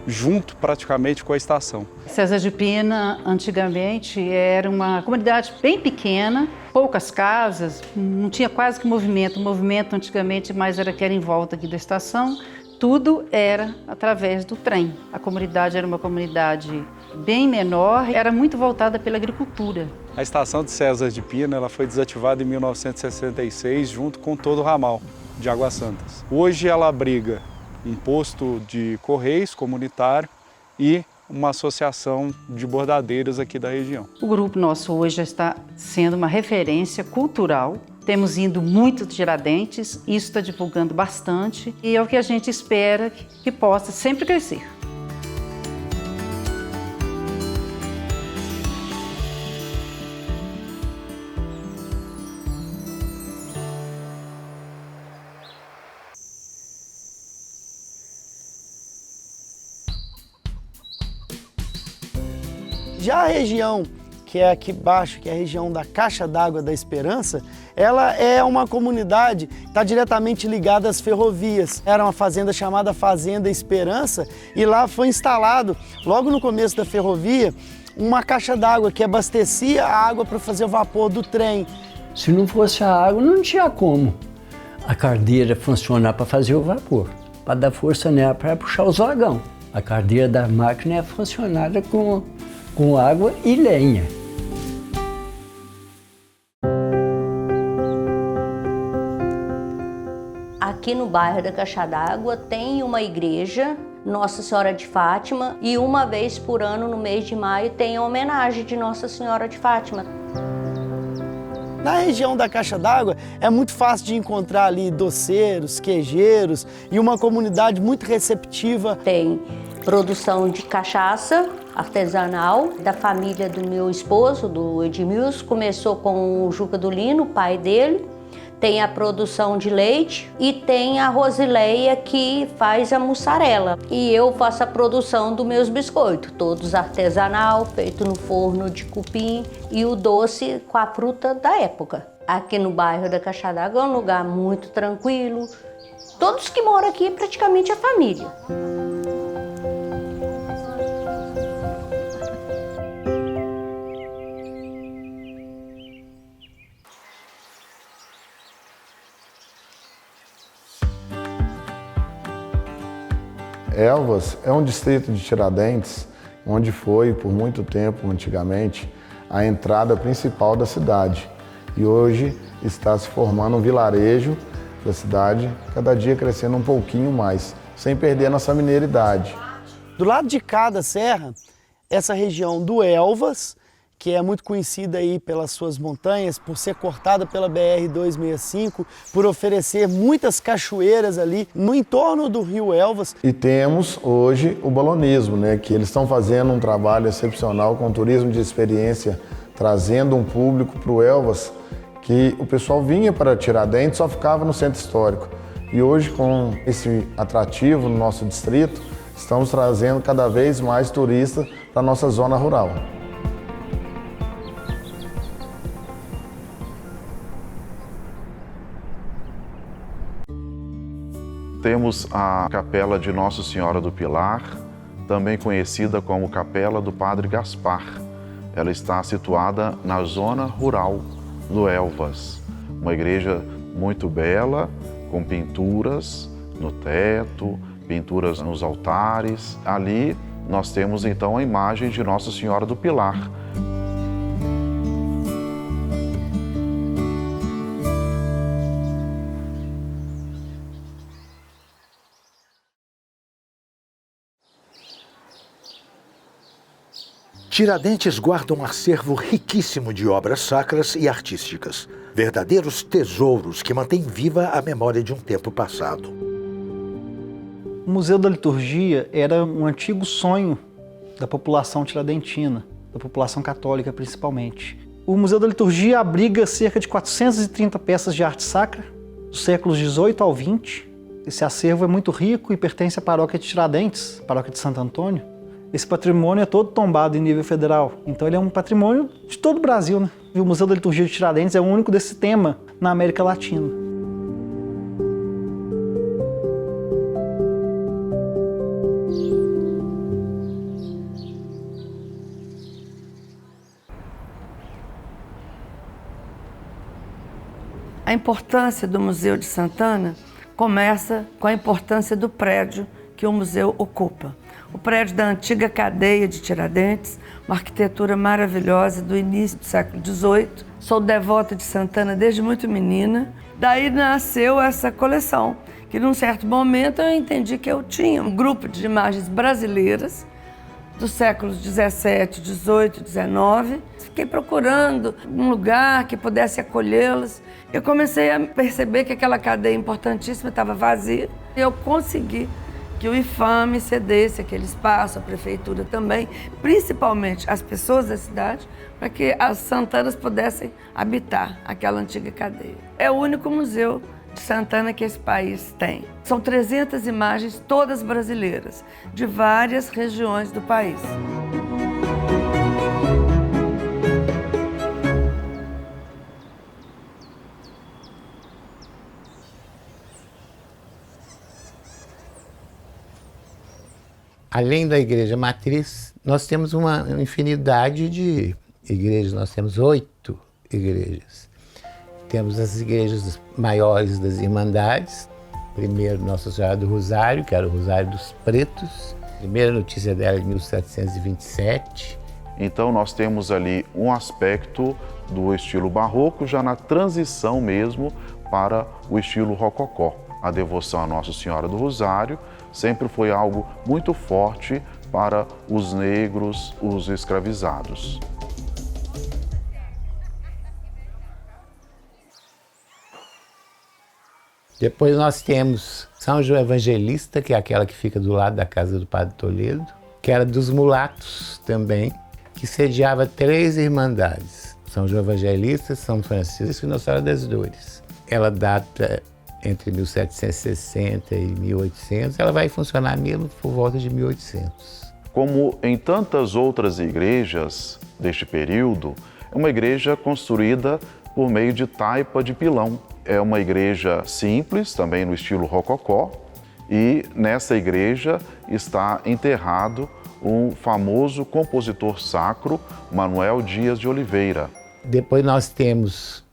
junto praticamente com a estação. César de Pina, antigamente, era uma comunidade bem pequena, poucas casas, não tinha quase que movimento. O movimento antigamente mais era que era em volta aqui da estação. Tudo era através do trem. A comunidade era uma comunidade bem menor, era muito voltada pela agricultura. A estação de César de Pina ela foi desativada em 1966 junto com todo o ramal de Águas Santas. Hoje ela abriga um posto de correios comunitário e uma associação de bordadeiras aqui da região. O grupo nosso hoje já está sendo uma referência cultural. Temos indo muito de Tiradentes, isso está divulgando bastante e é o que a gente espera que possa sempre crescer. Já a região que é aqui embaixo, que é a região da Caixa d'Água da Esperança, ela é uma comunidade que está diretamente ligada às ferrovias. Era uma fazenda chamada Fazenda Esperança e lá foi instalado, logo no começo da ferrovia, uma caixa d'água que abastecia a água para fazer o vapor do trem. Se não fosse a água, não tinha como a cardeira funcionar para fazer o vapor, para dar força nela para puxar os vagões. A cardeira da máquina é funcionada com água e lenha. Aqui no bairro da Caixa d'Água tem uma igreja, Nossa Senhora de Fátima, e uma vez por ano, no mês de maio, tem a homenagem de Nossa Senhora de Fátima. Na região da Caixa d'Água é muito fácil de encontrar ali doceiros, queijeiros e uma comunidade muito receptiva. Tem produção de cachaça artesanal da família do meu esposo, do Edmilson. Começou com o Juca do Lino, o pai dele. Tem a produção de leite e tem a Rosileia que faz a mussarela. E eu faço a produção dos meus biscoitos, todos artesanal, feito no forno de cupim e o doce com a fruta da época. Aqui no bairro da Caixa d'Água é um lugar muito tranquilo. Todos que moram aqui é praticamente a família. Elvas é um distrito de Tiradentes, onde foi, por muito tempo, antigamente, a entrada principal da cidade. E hoje está se formando um vilarejo da cidade, cada dia crescendo um pouquinho mais, sem perder a nossa mineridade. Do lado de cada serra, essa região do Elvas, que é muito conhecida aí pelas suas montanhas, por ser cortada pela BR-265, por oferecer muitas cachoeiras ali no entorno do rio Elvas. E temos hoje o balonismo, né, que eles estão fazendo um trabalho excepcional com turismo de experiência, trazendo um público para o Elvas, que o pessoal vinha para Tiradentes, só ficava no centro histórico. E hoje, com esse atrativo no nosso distrito, estamos trazendo cada vez mais turistas para a nossa zona rural. Temos a Capela de Nossa Senhora do Pilar, também conhecida como Capela do Padre Gaspar. Ela está situada na zona rural do Elvas. Uma igreja muito bela, com pinturas no teto, pinturas nos altares. Ali nós temos então a imagem de Nossa Senhora do Pilar. Tiradentes guarda um acervo riquíssimo de obras sacras e artísticas, verdadeiros tesouros que mantêm viva a memória de um tempo passado. O Museu da Liturgia era um antigo sonho da população tiradentina, da população católica principalmente. O Museu da Liturgia abriga cerca de 430 peças de arte sacra, dos séculos 18 ao 20. Esse acervo é muito rico e pertence à paróquia de Tiradentes, paróquia de Santo Antônio. Esse patrimônio é todo tombado em nível federal, então ele é um patrimônio de todo o Brasil, né? E o Museu da Liturgia de Tiradentes é o único desse tema na América Latina. A importância do Museu de Santana começa com a importância do prédio que o museu ocupa. O prédio da antiga cadeia de Tiradentes, uma arquitetura maravilhosa do início do século XVIII. Sou devota de Santana desde muito menina. Daí nasceu essa coleção, que num certo momento eu entendi que eu tinha um grupo de imagens brasileiras dos séculos XVII, XVIII, XIX. Fiquei procurando um lugar que pudesse acolhê-las. Eu comecei a perceber que aquela cadeia importantíssima estava vazia. E eu consegui que o IFAM cedesse aquele espaço, a prefeitura também, principalmente as pessoas da cidade, para que as Santanas pudessem habitar aquela antiga cadeia. É o único museu de Santana que esse país tem. São 300 imagens, todas brasileiras, de várias regiões do país. Além da igreja matriz, nós temos uma infinidade de igrejas. Nós temos 8 igrejas. Temos as igrejas maiores das Irmandades. Primeiro, Nossa Senhora do Rosário, que era o Rosário dos Pretos. Primeira notícia dela em 1727. Então nós temos ali um aspecto do estilo barroco, já na transição mesmo para o estilo rococó. A devoção à Nossa Senhora do Rosário sempre foi algo muito forte para os negros, os escravizados. Depois nós temos São João Evangelista, que é aquela que fica do lado da casa do Padre Toledo, que era dos mulatos também, que sediava 3 irmandades, São João Evangelista, São Francisco e Nossa Senhora das Dores. Ela data entre 1760 e 1800, ela vai funcionar mesmo por volta de 1800. Como em tantas outras igrejas deste período, é uma igreja construída por meio de taipa de pilão. É uma igreja simples, também no estilo rococó, e nessa igreja está enterrado um famoso compositor sacro, Manuel Dias de Oliveira. Depois nós temos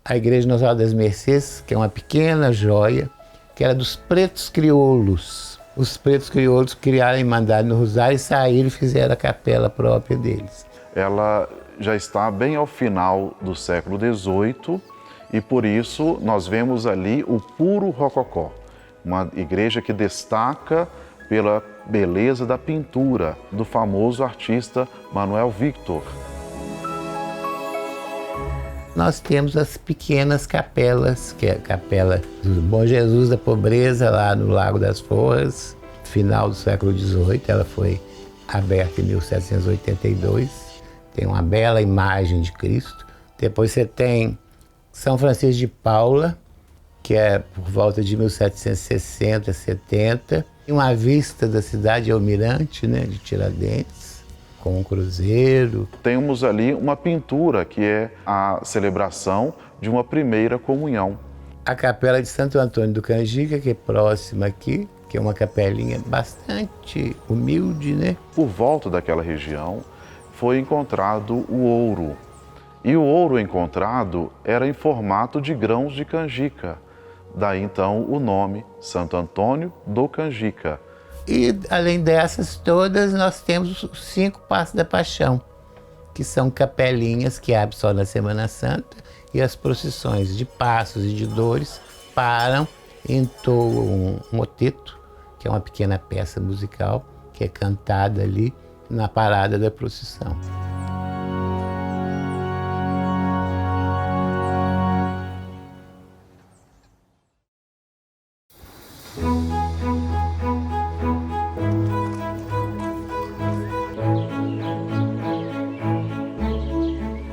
a Igreja Nossa Senhora das Mercês, que é uma pequena joia, que era dos pretos crioulos. Os pretos crioulos criaram a Irmandade no Rosário e saíram e fizeram a capela própria deles. Ela já está bem ao final do século XVIII E por isso nós vemos ali o puro rococó, uma igreja que destaca pela beleza da pintura do famoso artista Manuel Victor. Nós temos as pequenas capelas, que é a capela do Bom Jesus da Pobreza, lá no Lago das Forras, final do século XVIII, ela foi aberta em 1782, tem uma bela imagem de Cristo. Depois você tem São Francisco de Paula, que é por volta de 1760, 70, e uma vista da cidade Almirante, né, de Tiradentes, com um cruzeiro. Temos ali uma pintura que é a celebração de uma primeira comunhão. A capela de Santo Antônio do Canjica, que é próxima aqui, que é uma capelinha bastante humilde, né? Por volta daquela região foi encontrado o ouro. E o ouro encontrado era em formato de grãos de canjica. Daí então o nome Santo Antônio do Canjica. E além dessas todas, nós temos os 5 Passos da Paixão, que são capelinhas que abrem só na Semana Santa, e as procissões de passos e de dores param, entoam um moteto, que é uma pequena peça musical que é cantada ali na parada da procissão.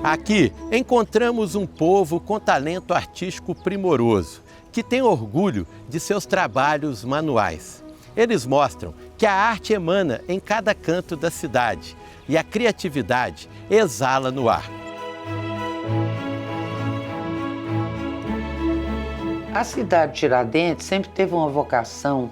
Aqui encontramos um povo com talento artístico primoroso, que tem orgulho de seus trabalhos manuais. Eles mostram que a arte emana em cada canto da cidade e a criatividade exala no ar. A cidade de Tiradentes sempre teve uma vocação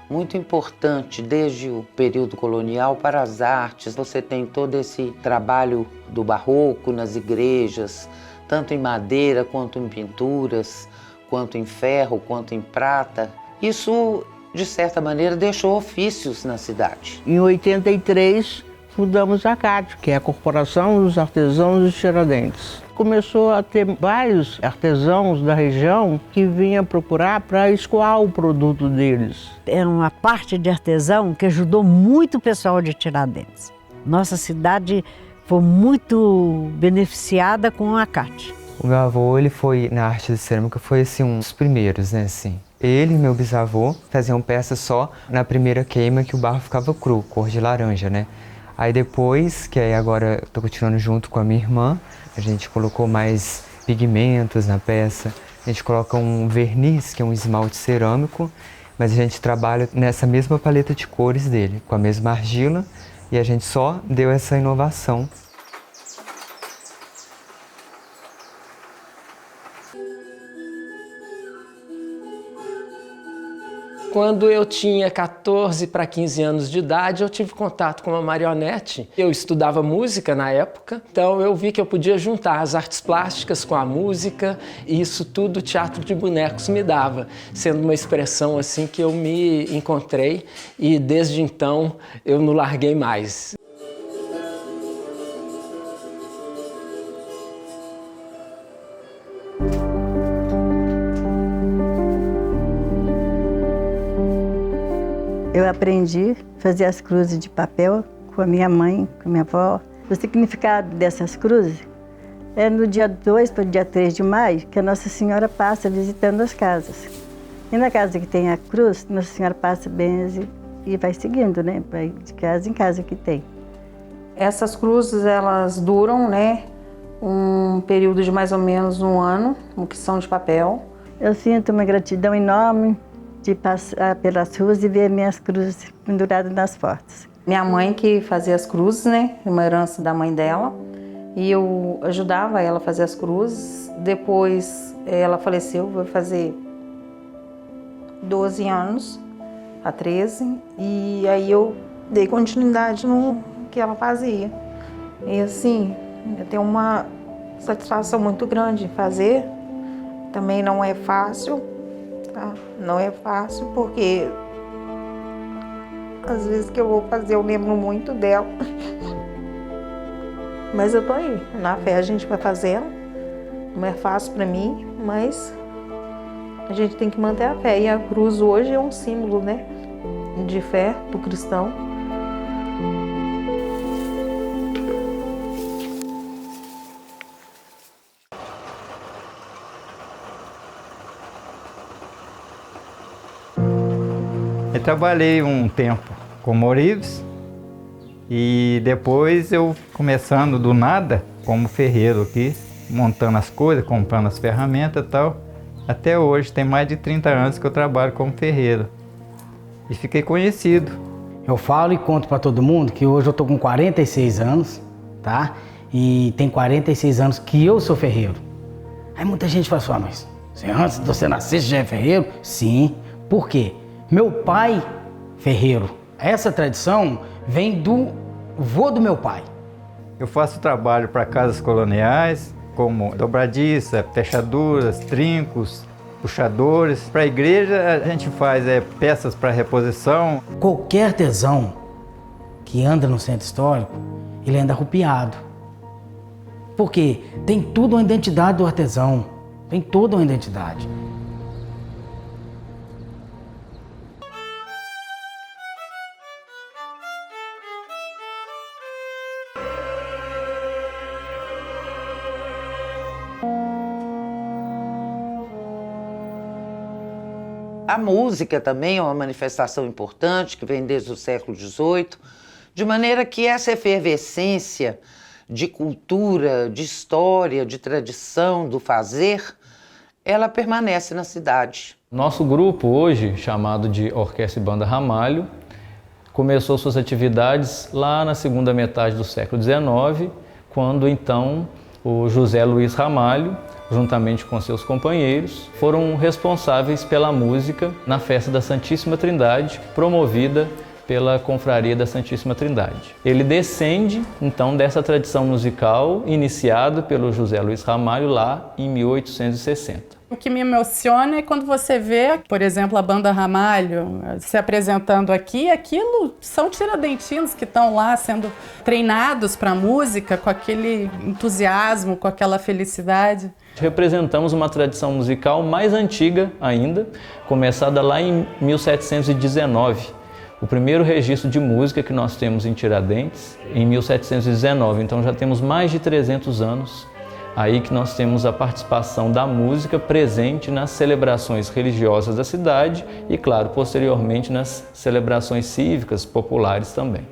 muito importante desde o período colonial para as artes. Você tem todo esse trabalho do barroco nas igrejas, tanto em madeira quanto em pinturas, quanto em ferro, quanto em prata. Isso, de certa maneira, deixou ofícios na cidade. Em 83, fundamos a CAT, que é a Corporação dos Artesãos de Tiradentes. Começou a ter vários artesãos da região que vinham procurar para escoar o produto deles. Era uma parte de artesão que ajudou muito o pessoal de Tiradentes. Nossa cidade foi muito beneficiada com a CAT. O meu avô, ele foi na arte de cerâmica, foi assim um dos primeiros, né, assim. Ele e meu bisavô faziam peças só na primeira queima que o barro ficava cru, cor de laranja, né? Aí depois, que aí agora eu tô continuando junto com a minha irmã, a gente colocou mais pigmentos na peça, a gente coloca um verniz, que é um esmalte cerâmico, mas a gente trabalha nessa mesma paleta de cores dele, com a mesma argila, e a gente só deu essa inovação. Quando eu tinha 14 para 15 anos de idade, eu tive contato com uma marionete. Eu estudava música na época, então eu vi que eu podia juntar as artes plásticas com a música, e isso tudo o teatro de bonecos me dava, sendo uma expressão assim que eu me encontrei, e desde então eu não larguei mais. Eu aprendi a fazer as cruzes de papel com a minha mãe, com a minha avó. O significado dessas cruzes é no dia 2 para o dia 3 de maio que a Nossa Senhora passa visitando as casas. E na casa que tem a cruz, Nossa Senhora passa, benze e vai seguindo, né? Vai de casa em casa que tem. Essas cruzes, elas duram, né, um período de mais ou menos um ano, que são de papel. Eu sinto uma gratidão enorme de passar pelas ruas e ver minhas cruzes penduradas nas portas. Minha mãe que fazia as cruzes, né? Uma herança da mãe dela. E eu ajudava ela a fazer as cruzes. Depois ela faleceu, vai fazer 12 anos, a 13. E aí eu dei continuidade no que ela fazia. E assim, eu tenho uma satisfação muito grande em fazer. Também não é fácil. Tá? Não é fácil porque às vezes que eu vou fazer eu lembro muito dela. Mas eu tô aí, na fé a gente vai fazendo. Não é fácil para mim, mas a gente tem que manter a fé. E a cruz hoje é um símbolo, né, de fé do cristão. Eu trabalhei um tempo como ourives e depois eu começando do nada como ferreiro aqui, montando as coisas, comprando as ferramentas e tal. Até hoje, tem mais de 30 anos que eu trabalho como ferreiro e fiquei conhecido. Eu falo e conto para todo mundo que hoje eu tô com 46 anos, tá? E tem 46 anos que eu sou ferreiro. Aí muita gente fala assim, mas antes de você nascer, você já é ferreiro? Sim. Por quê? Meu pai, ferreiro. Essa tradição vem do vô do meu pai. Eu faço trabalho para casas coloniais, como dobradiça, fechaduras, trincos, puxadores. Para a igreja a gente faz peças para reposição. Qualquer artesão que anda no centro histórico, ele anda arrupiado. Porque tem tudo a identidade do artesão, tem toda uma identidade. A música também é uma manifestação importante que vem desde o século XVIII, de maneira que essa efervescência de cultura, de história, de tradição, do fazer, ela permanece na cidade. Nosso grupo hoje, chamado de Orquestra e Banda Ramalho, começou suas atividades lá na segunda metade do século XIX, quando então o José Luiz Ramalho, juntamente com seus companheiros, foram responsáveis pela música na Festa da Santíssima Trindade, promovida pela Confraria da Santíssima Trindade. Ele descende, então, dessa tradição musical iniciada pelo José Luiz Ramalho lá em 1860. O que me emociona é quando você vê, por exemplo, a Banda Ramalho se apresentando aqui, aquilo são tiradentinos que estão lá sendo treinados para a música com aquele entusiasmo, com aquela felicidade. Representamos uma tradição musical mais antiga ainda, começada lá em 1719. O primeiro registro de música que nós temos em Tiradentes, em 1719, então já temos mais de 300 anos aí que nós temos a participação da música presente nas celebrações religiosas da cidade e, claro, posteriormente nas celebrações cívicas populares também.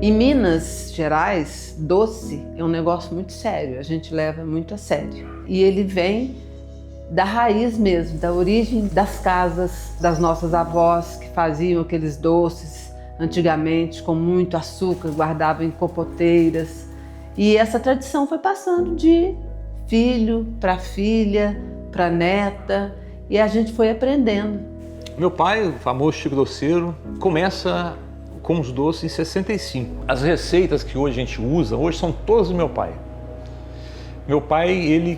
Em Minas Gerais, doce é um negócio muito sério, a gente leva muito a sério. E ele vem da raiz mesmo, da origem das casas das nossas avós que faziam aqueles doces antigamente com muito açúcar, guardavam em compoteiras. E essa tradição foi passando de filho para filha, para neta, e a gente foi aprendendo. Meu pai, o famoso Chico Doceiro, começa com os doces em 65. As receitas que hoje a gente usa, hoje são todas do meu pai. Meu pai, ele,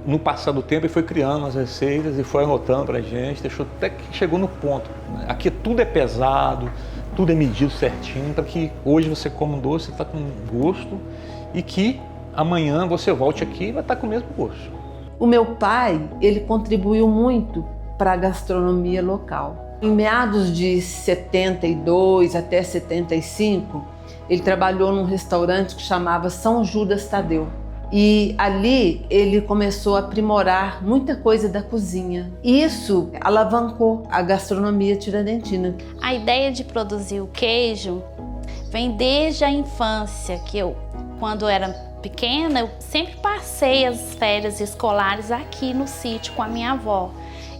no passar do tempo, ele foi criando as receitas e foi anotando pra gente, deixou até que chegou no ponto. Aqui tudo é pesado, tudo é medido certinho, para que hoje você come um doce, está com gosto, e que amanhã você volte aqui e vai estar com o mesmo gosto. O meu pai, ele contribuiu muito para a gastronomia local. Em meados de 72 até 75, ele trabalhou num restaurante que chamava São Judas Tadeu. E ali ele começou a aprimorar muita coisa da cozinha. E isso alavancou a gastronomia tiradentina. A ideia de produzir o queijo vem desde a infância, que eu, quando era pequena, eu sempre passei as férias escolares aqui no sítio com a minha avó.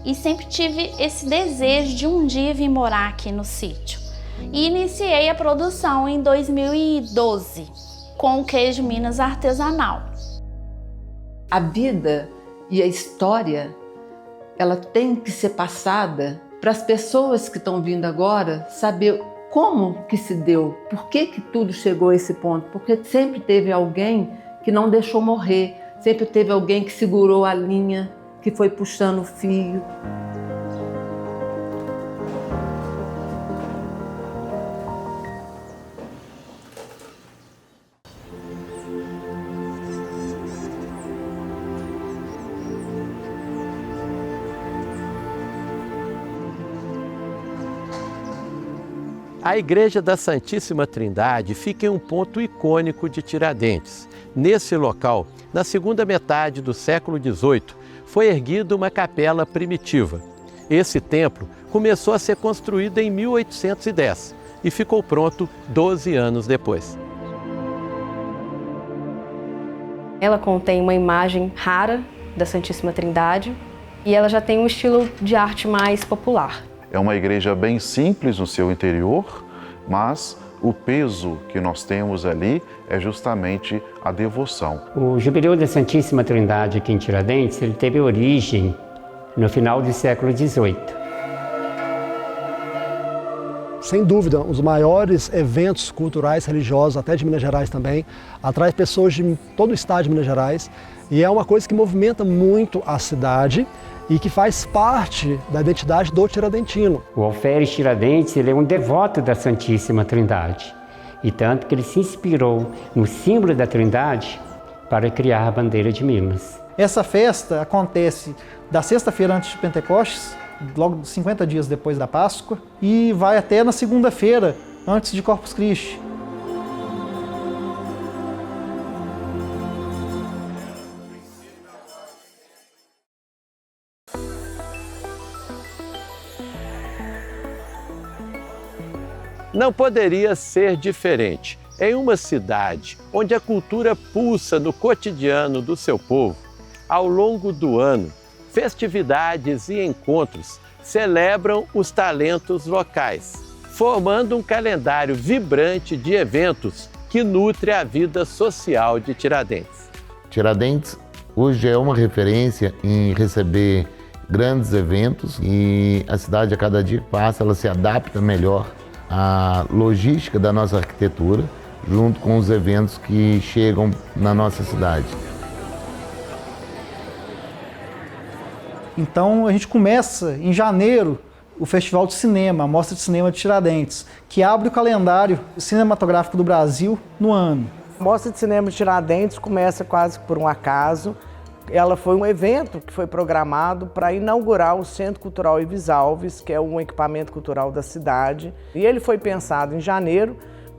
E sempre tive esse desejo de um dia vir morar aqui no sítio. E iniciei a produção em 2012 com o queijo Minas artesanal. A vida e a história, ela tem que ser passada para as pessoas que estão vindo agora saber como que se deu? Por que tudo chegou a esse ponto? Porque sempre teve alguém que não deixou morrer, sempre teve alguém que segurou a linha, que foi puxando o fio. A Igreja da Santíssima Trindade fica em um ponto icônico de Tiradentes. Nesse local, na segunda metade do século XVIII, foi erguida uma capela primitiva. Esse templo começou a ser construído em 1810 e ficou pronto 12 anos depois. Ela contém uma imagem rara da Santíssima Trindade e ela já tem um estilo de arte mais popular. É uma igreja bem simples no seu interior, mas o peso que nós temos ali é justamente a devoção. O Jubileu da Santíssima Trindade aqui em Tiradentes, ele teve origem no final do século XVIII. Sem dúvida, os maiores eventos culturais, religiosos, até de Minas Gerais também, atrai pessoas de todo o estado de Minas Gerais e é uma coisa que movimenta muito a cidade e que faz parte da identidade do tiradentino. O alferes Tiradentes, ele é um devoto da Santíssima Trindade, e tanto que ele se inspirou no símbolo da Trindade para criar a bandeira de Minas. Essa festa acontece da sexta-feira antes de Pentecostes, logo 50 dias depois da Páscoa, e vai até na segunda-feira antes de Corpus Christi. Não poderia ser diferente. Em uma cidade onde a cultura pulsa no cotidiano do seu povo, ao longo do ano, festividades e encontros celebram os talentos locais, formando um calendário vibrante de eventos que nutre a vida social de Tiradentes. Tiradentes hoje é uma referência em receber grandes eventos e a cidade, a cada dia que passa, ela se adapta melhor à logística da nossa arquitetura, junto com os eventos que chegam na nossa cidade. Então a gente começa em janeiro o Festival de Cinema, a Mostra de Cinema de Tiradentes, que abre o calendário cinematográfico do Brasil no ano. A Mostra de Cinema de Tiradentes começa quase por um acaso. Ela foi um evento que foi programado para inaugurar o Centro Cultural Ives Alves, que é um equipamento cultural da cidade. E ele foi pensado em janeiro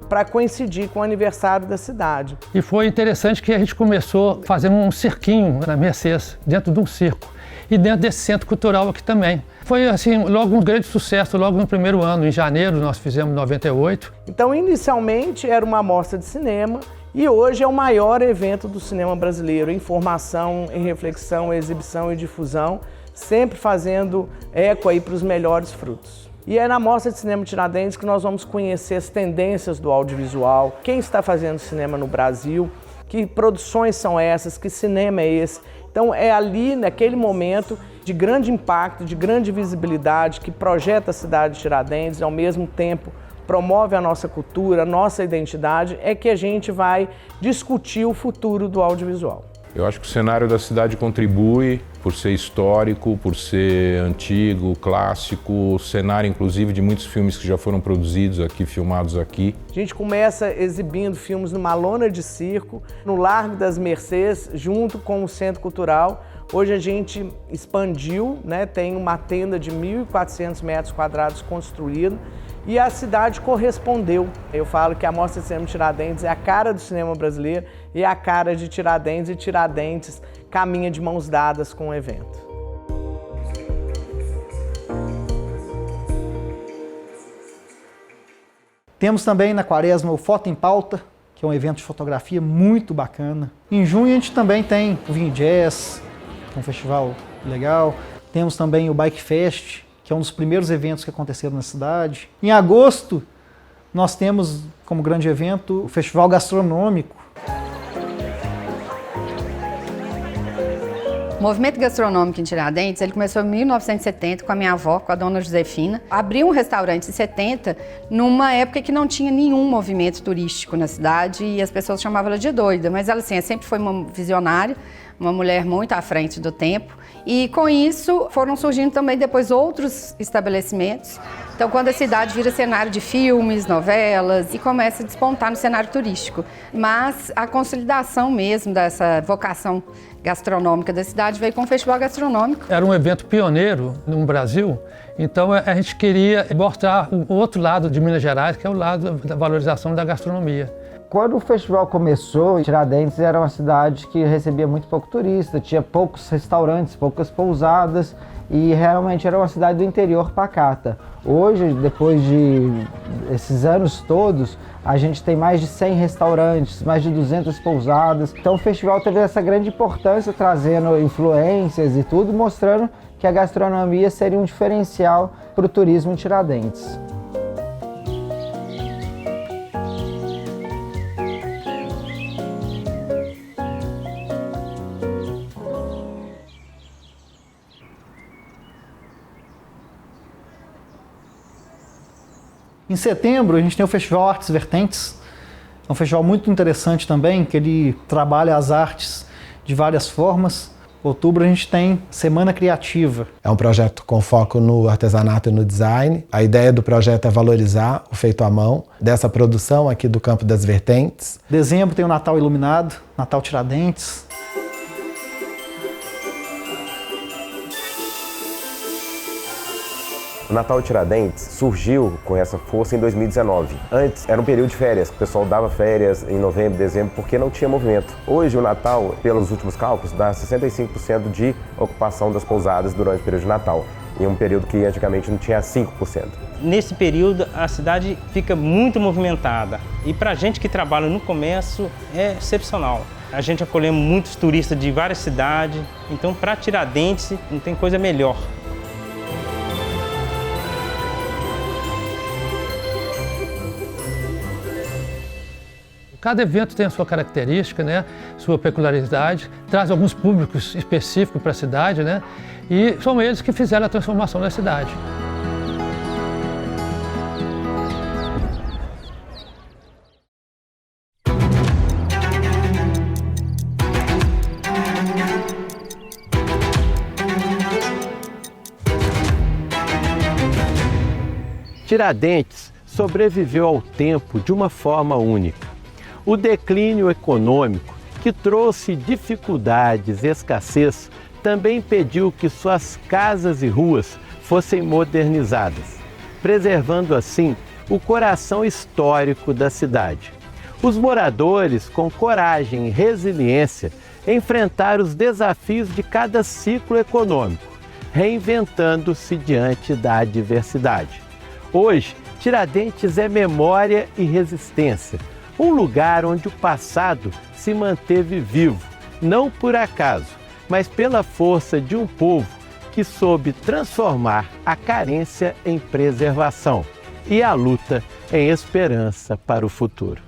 para coincidir com o aniversário da cidade. E foi interessante que a gente começou fazendo um cirquinho na Mercês, dentro de um circo. E dentro desse centro cultural aqui também. Foi assim, logo um grande sucesso, logo no primeiro ano, em janeiro, nós fizemos 98. Então, inicialmente era uma mostra de cinema e hoje é o maior evento do cinema brasileiro, em formação, em reflexão, exibição e difusão, sempre fazendo eco aí para os melhores frutos. E é na Mostra de Cinema Tiradentes que nós vamos conhecer as tendências do audiovisual, quem está fazendo cinema no Brasil, que produções são essas, que cinema é esse. Então é ali, naquele momento de grande impacto, de grande visibilidade, que projeta a cidade de Tiradentes e ao mesmo tempo promove a nossa cultura, a nossa identidade, é que a gente vai discutir o futuro do audiovisual. Eu acho que o cenário da cidade contribui por ser histórico, por ser antigo, clássico, cenário inclusive de muitos filmes que já foram produzidos aqui, filmados aqui. A gente começa exibindo filmes numa lona de circo, no Largo das Mercês, junto com o Centro Cultural. Hoje a gente expandiu, né? Tem uma tenda de 1.400 metros quadrados construída e a cidade correspondeu. Eu falo que a Mostra de Cinema de Tiradentes é a cara do cinema brasileiro e a cara de Tiradentes, e Tiradentes caminha de mãos dadas com o evento. Temos também na Quaresma o Foto em Pauta, que é um evento de fotografia muito bacana. Em junho a gente também tem o Vinho Jazz, que é um festival legal. Temos também o Bike Fest, que é um dos primeiros eventos que aconteceram na cidade. Em agosto, nós temos como grande evento o Festival Gastronômico. O movimento gastronômico em Tiradentes, ele começou em 1970 com a minha avó, com a dona Josefina. Abriu um restaurante em 70, numa época que não tinha nenhum movimento turístico na cidade e as pessoas chamavam ela de doida. Mas ela, assim, sempre foi uma visionária, uma mulher muito à frente do tempo. E com isso foram surgindo também depois outros estabelecimentos. Então, quando a cidade vira cenário de filmes, novelas e começa a despontar no cenário turístico. Mas a consolidação mesmo dessa vocação gastronômica da cidade veio com o Festival Gastronômico. Era um evento pioneiro no Brasil, então a gente queria mostrar o outro lado de Minas Gerais, que é o lado da valorização da gastronomia. Quando o festival começou, Tiradentes era uma cidade que recebia muito pouco turista, tinha poucos restaurantes, poucas pousadas e realmente era uma cidade do interior pacata. Hoje, depois de esses anos todos, a gente tem mais de 100 restaurantes, mais de 200 pousadas. Então o festival teve essa grande importância, trazendo influências e tudo, mostrando que a gastronomia seria um diferencial para o turismo em Tiradentes. Em setembro, a gente tem o Festival Artes Vertentes. É um festival muito interessante também, que ele trabalha as artes de várias formas. Em outubro, a gente tem Semana Criativa. É um projeto com foco no artesanato e no design. A ideia do projeto é valorizar o feito à mão dessa produção aqui do Campo das Vertentes. Em dezembro tem o Natal Iluminado, Natal Tiradentes. O Natal Tiradentes surgiu com essa força em 2019. Antes era um período de férias, o pessoal dava férias em novembro, dezembro, porque não tinha movimento. Hoje o Natal, pelos últimos cálculos, dá 65% de ocupação das pousadas durante o período de Natal, em um período que antigamente não tinha 5%. Nesse período a cidade fica muito movimentada e para a gente que trabalha no comércio é excepcional. A gente acolhemos muitos turistas de várias cidades, então para Tiradentes não tem coisa melhor. Cada evento tem a sua característica, né? Sua peculiaridade, traz alguns públicos específicos para a cidade, né? E são eles que fizeram a transformação da cidade. Tiradentes sobreviveu ao tempo de uma forma única. O declínio econômico, que trouxe dificuldades e escassez, também impediu que suas casas e ruas fossem modernizadas, preservando assim o coração histórico da cidade. Os moradores, com coragem e resiliência, enfrentaram os desafios de cada ciclo econômico, reinventando-se diante da adversidade. Hoje, Tiradentes é memória e resistência, um lugar onde o passado se manteve vivo, não por acaso, mas pela força de um povo que soube transformar a carência em preservação e a luta em esperança para o futuro.